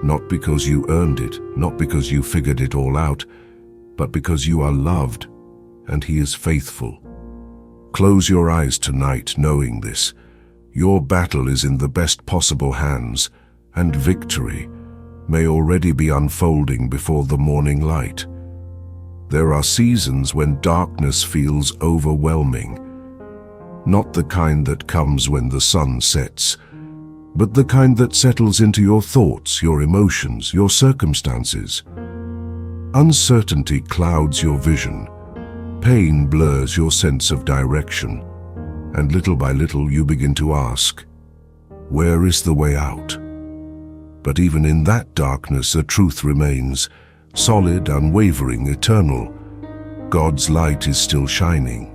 Not because you earned it, not because you figured it all out, but because you are loved, and he is faithful. Close your eyes tonight knowing this. Your battle is in the best possible hands, and victory may already be unfolding before the morning light. There are seasons when darkness feels overwhelming, not the kind that comes when the sun sets, but the kind that settles into your thoughts, your emotions, your circumstances. Uncertainty clouds your vision. Pain blurs your sense of direction. And little by little you begin to ask, where is the way out? But even in that darkness, a truth remains, solid, unwavering, eternal. God's light is still shining.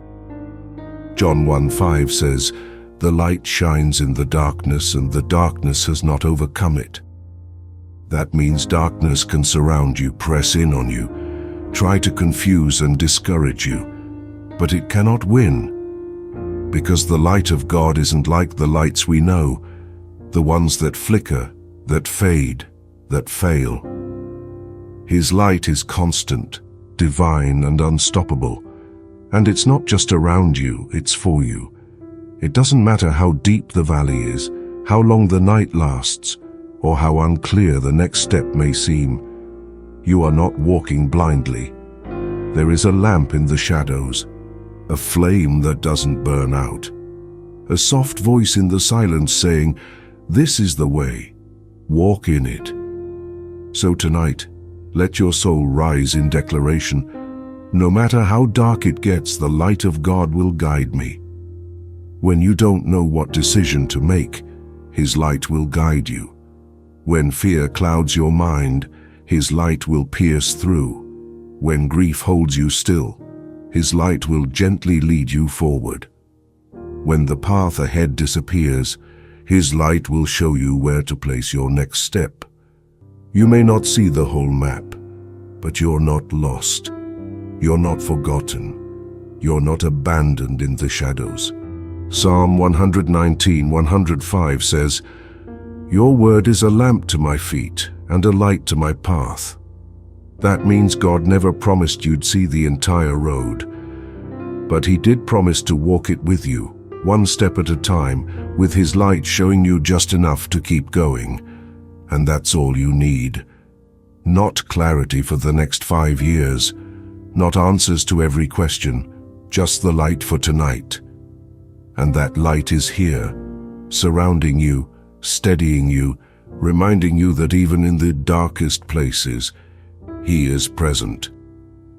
John 1:5 says, "The light shines in the darkness, and the darkness has not overcome it." That means darkness can surround you, press in on you, try to confuse and discourage you, but it cannot win. Because the light of God isn't like the lights we know, the ones that flicker, that fade, that fail. His light is constant, divine, and unstoppable. And it's not just around you, it's for you. It doesn't matter how deep the valley is, how long the night lasts, or how unclear the next step may seem. You are not walking blindly. There is a lamp in the shadows, a flame that doesn't burn out, a soft voice in the silence saying, "This is the way, walk in it." So tonight, let your soul rise in declaration. No matter how dark it gets, the light of God will guide me. When you don't know what decision to make, his light will guide you. When fear clouds your mind, his light will pierce through. When grief holds you still, his light will gently lead you forward. When the path ahead disappears, his light will show you where to place your next step. You may not see the whole map, but you're not lost. You're not forgotten. You're not abandoned in the shadows. Psalm 119:105 says, "Your word is a lamp to my feet and a light to my path." That means God never promised you'd see the entire road, but he did promise to walk it with you, one step at a time, with his light showing you just enough to keep going. And that's all you need. Not clarity for the next 5 years, not answers to every question, just the light for tonight. And that light is here, surrounding you, steadying you, reminding you that even in the darkest places, he is present.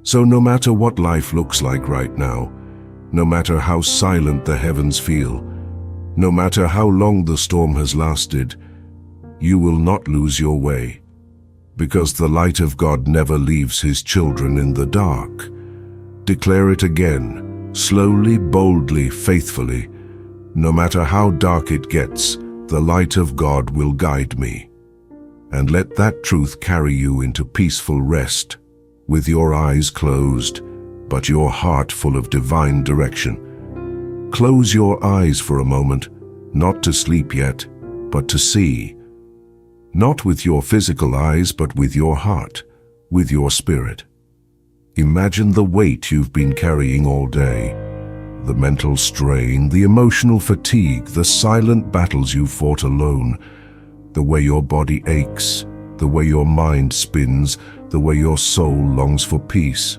So no matter what life looks like right now, no matter how silent the heavens feel, no matter how long the storm has lasted, you will not lose your way, because the light of God never leaves his children in the dark. Declare it again, slowly, boldly, faithfully. No matter how dark it gets, the light of God will guide me. And let that truth carry you into peaceful rest, with your eyes closed, but your heart full of divine direction. Close your eyes for a moment, not to sleep yet, but to see. Not with your physical eyes, but with your heart, with your spirit. Imagine the weight you've been carrying all day, the mental strain, the emotional fatigue, the silent battles you fought alone, the way your body aches, the way your mind spins, the way your soul longs for peace.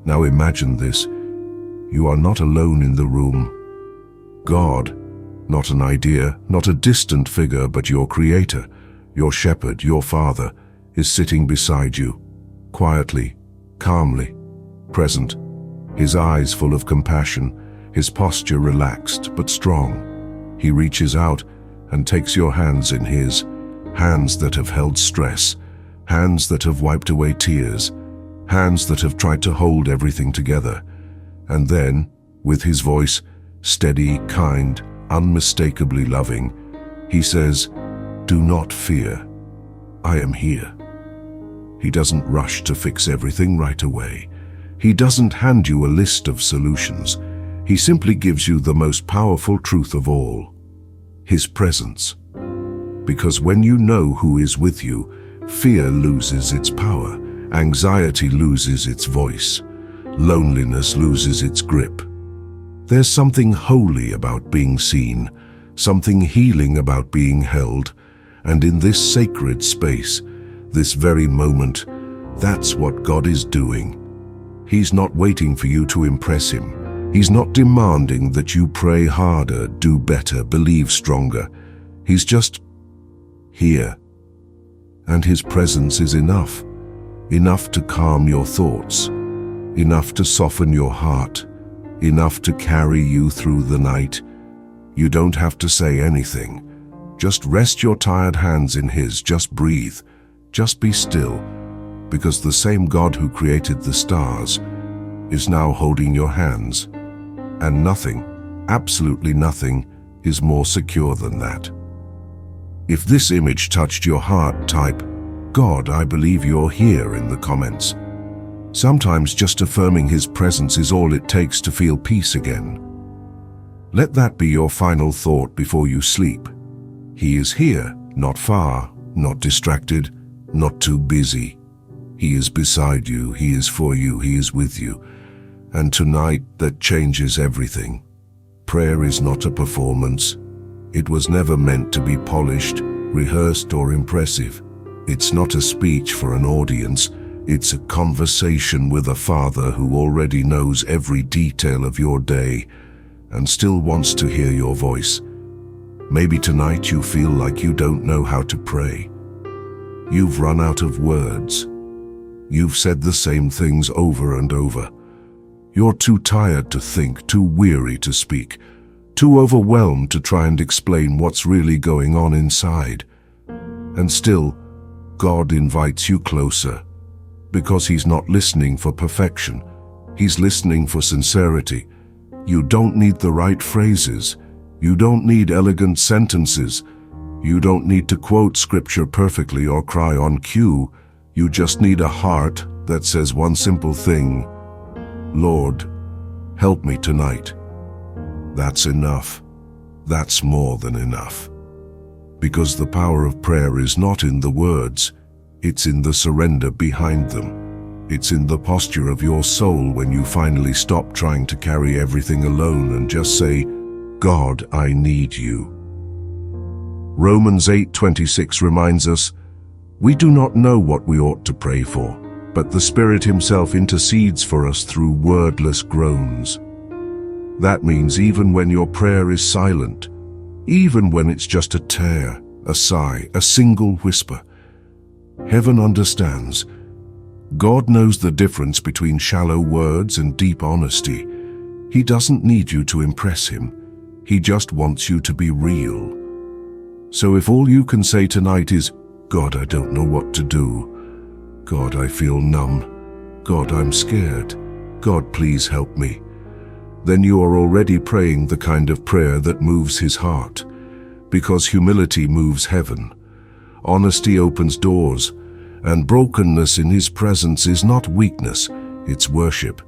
Now imagine this. You are not alone in the room. God, not an idea, not a distant figure, but your Creator, your Shepherd, your Father, is sitting beside you, quietly, calmly, present, his eyes full of compassion, his posture relaxed but strong. He reaches out and takes your hands in his, hands that have held stress, hands that have wiped away tears, hands that have tried to hold everything together. And then, with his voice, steady, kind, unmistakably loving, he says, "Do not fear. I am here." He doesn't rush to fix everything right away. He doesn't hand you a list of solutions. He simply gives you the most powerful truth of all, his presence. Because when you know who is with you, fear loses its power, anxiety loses its voice, loneliness loses its grip. There's something holy about being seen, something healing about being held, and in this sacred space, this very moment, that's what God is doing. He's not waiting for you to impress him. He's not demanding that you pray harder, do better, believe stronger. He's just here. And his presence is enough. Enough to calm your thoughts. Enough to soften your heart. Enough to carry you through the night. You don't have to say anything. Just rest your tired hands in his. Just breathe. Just be still. Because the same God who created the stars is now holding your hands. And nothing, absolutely nothing, is more secure than that. If this image touched your heart, type, "God, I believe you're here" in the comments. Sometimes just affirming his presence is all it takes to feel peace again. Let that be your final thought before you sleep. He is here, not far, not distracted, not too busy. He is beside you, he is for you, he is with you. And tonight, that changes everything. Prayer is not a performance. It was never meant to be polished, rehearsed, or impressive. It's not a speech for an audience. It's a conversation with a Father who already knows every detail of your day and still wants to hear your voice. Maybe tonight you feel like you don't know how to pray. You've run out of words. You've said the same things over and over. You're too tired to think, too weary to speak, too overwhelmed to try and explain what's really going on inside. And still, God invites you closer, because he's not listening for perfection. He's listening for sincerity. You don't need the right phrases. You don't need elegant sentences. You don't need to quote scripture perfectly or cry on cue. You just need a heart that says one simple thing: "Lord, help me tonight." That's enough. That's more than enough. Because the power of prayer is not in the words, it's in the surrender behind them. It's in the posture of your soul when you finally stop trying to carry everything alone and just say, God, I need you. Romans 8:26 reminds us, we do not know what we ought to pray for, but the Spirit Himself intercedes for us through wordless groans. That means even when your prayer is silent, even when it's just a tear, a sigh, a single whisper, heaven understands. God knows the difference between shallow words and deep honesty. He doesn't need you to impress Him. He just wants you to be real. So if all you can say tonight is, God, I don't know what to do. God, I feel numb. God, I'm scared. God, please help me. Then you are already praying the kind of prayer that moves His heart, because humility moves heaven. Honesty opens doors, and brokenness in His presence is not weakness, it's worship.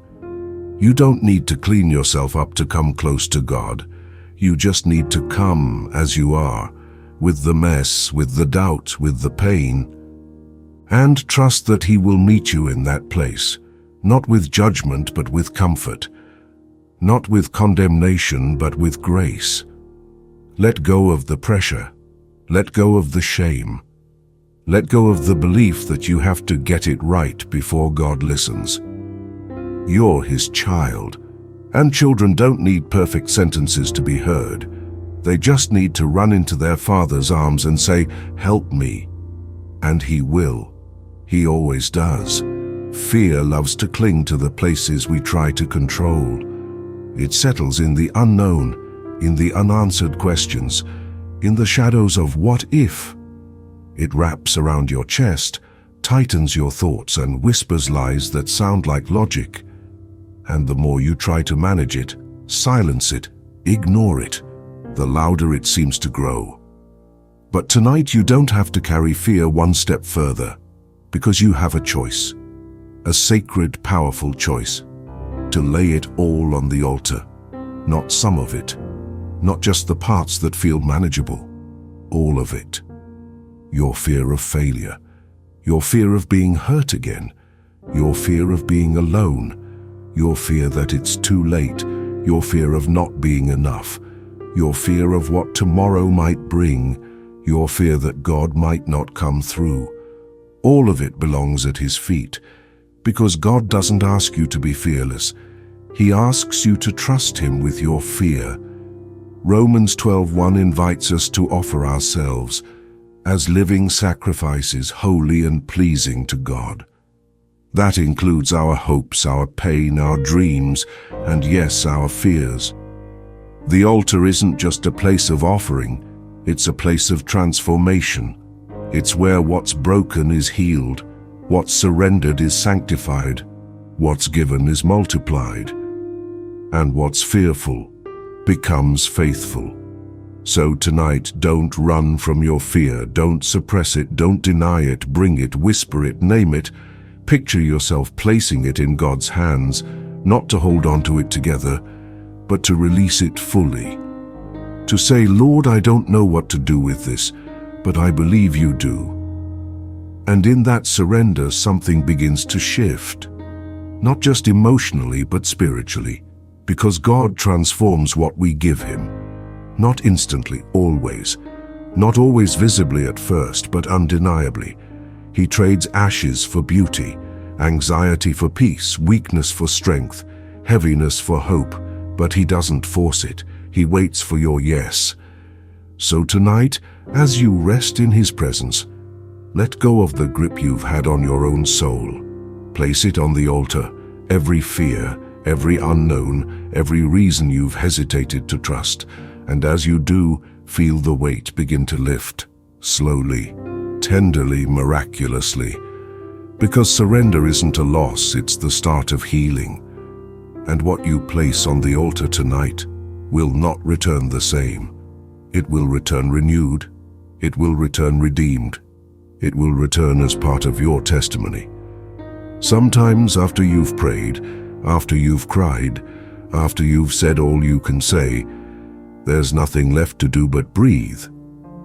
You don't need to clean yourself up to come close to God. You just need to come as you are, with the mess, with the doubt, with the pain, and trust that He will meet you in that place, not with judgment but with comfort, not with condemnation but with grace. Let go of the pressure, let go of the shame, let go of the belief that you have to get it right before God listens. You're His child, and children don't need perfect sentences to be heard. They just need to run into their Father's arms and say, help me. And He will. He always does. Fear loves to cling to the places we try to control. It settles in the unknown, in the unanswered questions, in the shadows of what if. It wraps around your chest, tightens your thoughts, and whispers lies that sound like logic. And the more you try to manage it, silence it, ignore it, the louder it seems to grow. But tonight you don't have to carry fear one step further, because you have a choice, a sacred, powerful choice, to lay it all on the altar, not some of it, not just the parts that feel manageable, all of it. Your fear of failure, your fear of being hurt again, your fear of being alone, your fear that it's too late, your fear of not being enough, your fear of what tomorrow might bring, your fear that God might not come through. All of it belongs at His feet, because God doesn't ask you to be fearless. He asks you to trust Him with your fear. Romans 12:1 invites us to offer ourselves as living sacrifices, holy and pleasing to God. That includes our hopes, our pain, our dreams, and yes, our fears. The altar isn't just a place of offering, it's a place of transformation. It's where what's broken is healed, what's surrendered is sanctified, what's given is multiplied, and what's fearful becomes faithful. So tonight, don't run from your fear, don't suppress it, don't deny it, bring it, whisper it, name it. Picture yourself placing it in God's hands, not to hold on to it together, but to release it fully. To say, Lord, I don't know what to do with this, but I believe you do. And in that surrender, something begins to shift, not just emotionally, but spiritually, because God transforms what we give Him. Not instantly, always. Not always visibly at first, but undeniably. He trades ashes for beauty, anxiety for peace, weakness for strength, heaviness for hope, but He doesn't force it. He waits for your yes. So tonight, as you rest in His presence, let go of the grip you've had on your own soul. Place it on the altar, every fear, every unknown, every reason you've hesitated to trust. And as you do, feel the weight begin to lift, slowly, tenderly, miraculously. Because surrender isn't a loss, it's the start of healing. And what you place on the altar tonight will not return the same. It will return renewed. It will return redeemed. It will return as part of your testimony. Sometimes after you've prayed, after you've cried, after you've said all you can say, there's nothing left to do but breathe,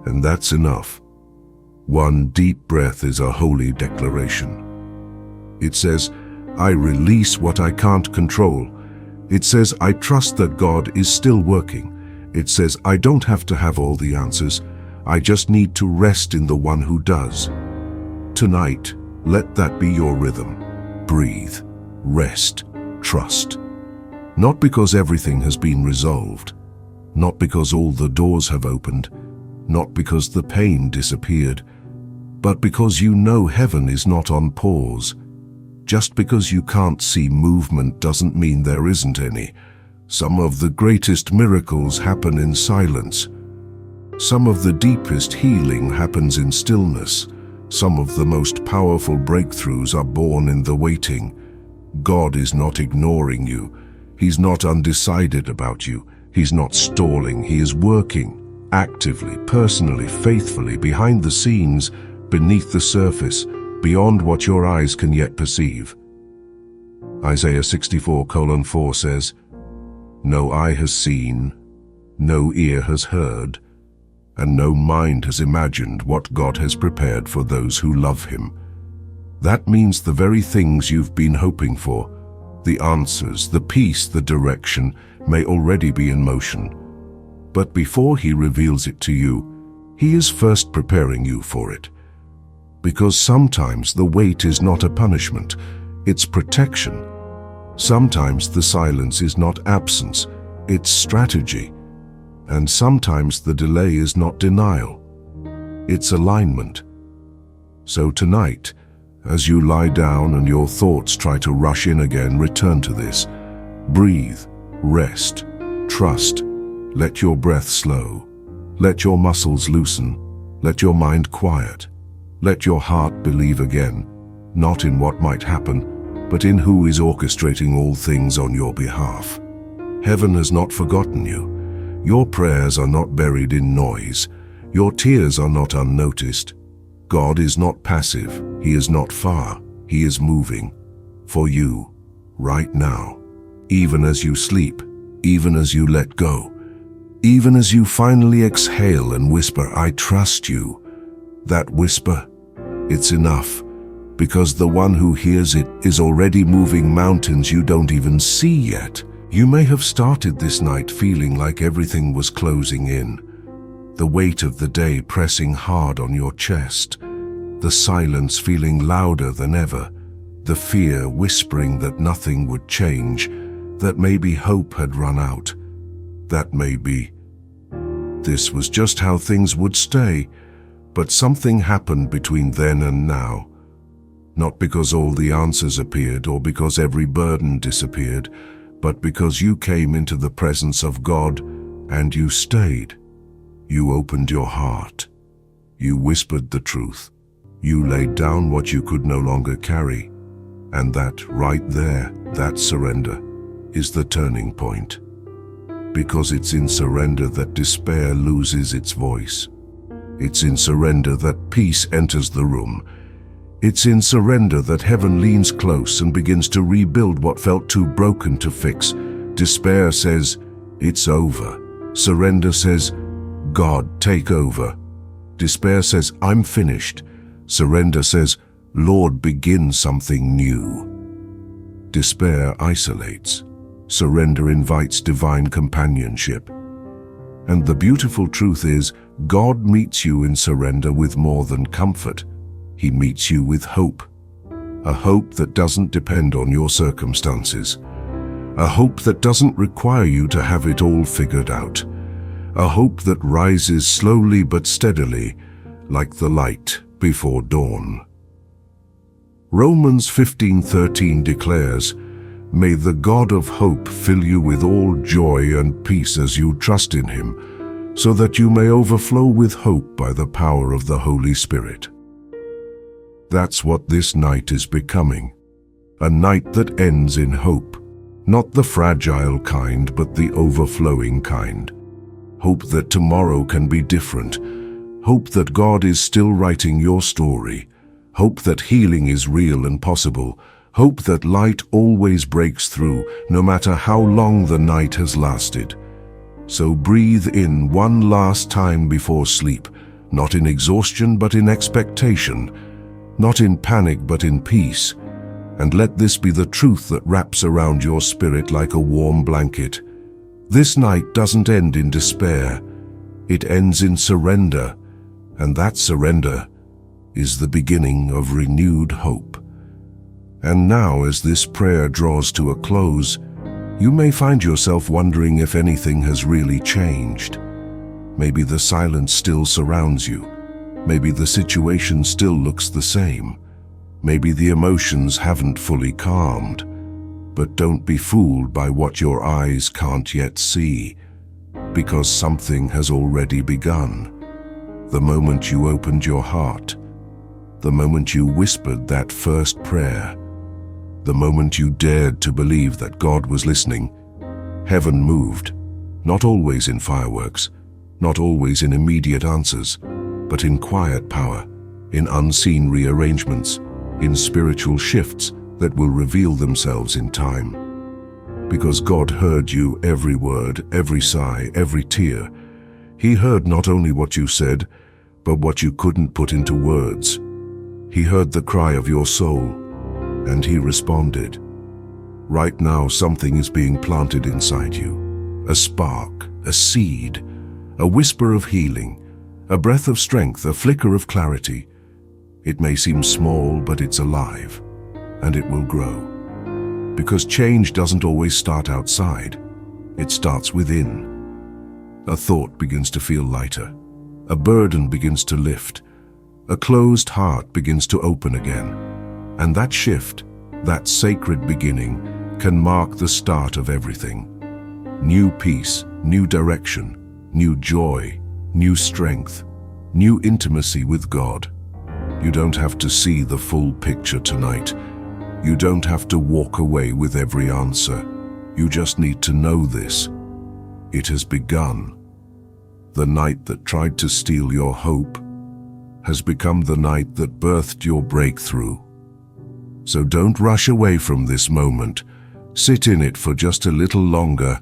and that's enough. One deep breath is a holy declaration. It says, I release what I can't control. It says, I trust that God is still working, It says, I don't have to have all the answers. I just need to rest in the one who does. Tonight, let that be your rhythm. Breathe, rest, trust. Not because everything has been resolved, not because all the doors have opened, not because the pain disappeared, but because you know heaven is not on pause. Just because you can't see movement doesn't mean there isn't any. Some of the greatest miracles happen in silence. Some of the deepest healing happens in stillness. Some of the most powerful breakthroughs are born in the waiting. God is not ignoring you. He's not undecided about you. He's not stalling. He is working, actively, personally, faithfully, behind the scenes, beneath the surface, beyond what your eyes can yet perceive. Isaiah 64:4 says, No eye has seen, no ear has heard, and no mind has imagined what God has prepared for those who love Him. That means the very things you've been hoping for, the answers, the peace, the direction, may already be in motion. But before He reveals it to you, He is first preparing you for it. Because sometimes the wait is not a punishment, it's protection. Sometimes the silence is not absence, it's strategy. And sometimes the delay is not denial, it's alignment. So tonight, as you lie down and your thoughts try to rush in again, return to this. Breathe, rest, trust. Let your breath slow. Let your muscles loosen. Let your mind quiet. Let your heart believe again, not in what might happen, but in who is orchestrating all things on your behalf. Heaven has not forgotten you. Your prayers are not buried in noise. Your tears are not unnoticed. God is not passive. He is not far. He is moving for you right now. Even as you sleep, even as you let go, even as you finally exhale and whisper, I trust you. That whisper, it's enough, because the one who hears it is already moving mountains you don't even see yet. You may have started this night feeling like everything was closing in, the weight of the day pressing hard on your chest, the silence feeling louder than ever, the fear whispering that nothing would change, that maybe hope had run out, that maybe this was just how things would stay. But something happened between then and now. Not because all the answers appeared or because every burden disappeared, but because you came into the presence of God and you stayed. You opened your heart. You whispered the truth. You laid down what you could no longer carry. And that right there, that surrender, is the turning point. Because it's in surrender that despair loses its voice. It's in surrender that peace enters the room. It's in surrender that heaven leans close and begins to rebuild what felt too broken to fix. Despair says, it's over. Surrender says, God, take over. Despair says, I'm finished. Surrender says, Lord, begin something new. Despair isolates. Surrender invites divine companionship. And the beautiful truth is, God meets you in surrender with more than comfort. He meets you with hope. A hope that doesn't depend on your circumstances. A hope that doesn't require you to have it all figured out. A hope that rises slowly but steadily, like the light before dawn. Romans 15:13 declares, May the God of hope fill you with all joy and peace as you trust in Him, so that you may overflow with hope by the power of the Holy Spirit. That's what this night is becoming. A night that ends in hope. Not the fragile kind, but the overflowing kind. Hope that tomorrow can be different. Hope that God is still writing your story. Hope that healing is real and possible. Hope that light always breaks through, no matter how long the night has lasted. So breathe in one last time before sleep, not in exhaustion but in expectation, not in panic but in peace, and let this be the truth that wraps around your spirit like a warm blanket. This night doesn't end in despair. It ends in surrender, and that surrender is the beginning of renewed hope. And now, as this prayer draws to a close, you may find yourself wondering if anything has really changed. Maybe the silence still surrounds you. Maybe the situation still looks the same. Maybe the emotions haven't fully calmed. But don't be fooled by what your eyes can't yet see, because something has already begun. The moment you opened your heart, the moment you whispered that first prayer, the moment you dared to believe that God was listening, heaven moved, not always in fireworks, not always in immediate answers, but in quiet power, in unseen rearrangements, in spiritual shifts that will reveal themselves in time. Because God heard you, every word, every sigh, every tear. He heard not only what you said, but what you couldn't put into words. He heard the cry of your soul, and He responded. Right now, something is being planted inside you. A spark, a seed, a whisper of healing, a breath of strength, a flicker of clarity. It may seem small, but it's alive, and it will grow. Because change doesn't always start outside. It starts within. A thought begins to feel lighter. A burden begins to lift. A closed heart begins to open again. And that shift, that sacred beginning, can mark the start of everything. New peace, new direction, new joy, new strength, new intimacy with God. You don't have to see the full picture tonight. You don't have to walk away with every answer. You just need to know this. It has begun. The night that tried to steal your hope has become the night that birthed your breakthrough. So don't rush away from this moment. Sit in it for just a little longer.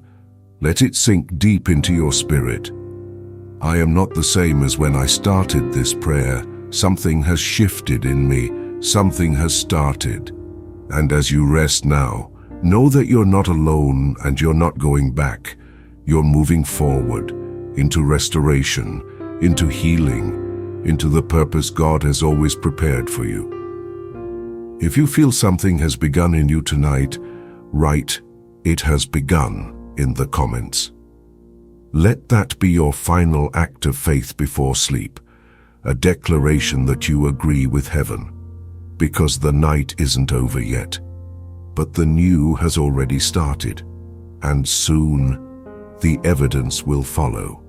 Let it sink deep into your spirit. I am not the same as when I started this prayer. Something has shifted in me. Something has started. And as you rest now, know that you're not alone and you're not going back. You're moving forward into restoration, into healing, into the purpose God has always prepared for you. If you feel something has begun in you tonight, write, "It has begun," in the comments. Let that be your final act of faith before sleep, a declaration that you agree with heaven. Because the night isn't over yet, but the new has already started, and soon the evidence will follow.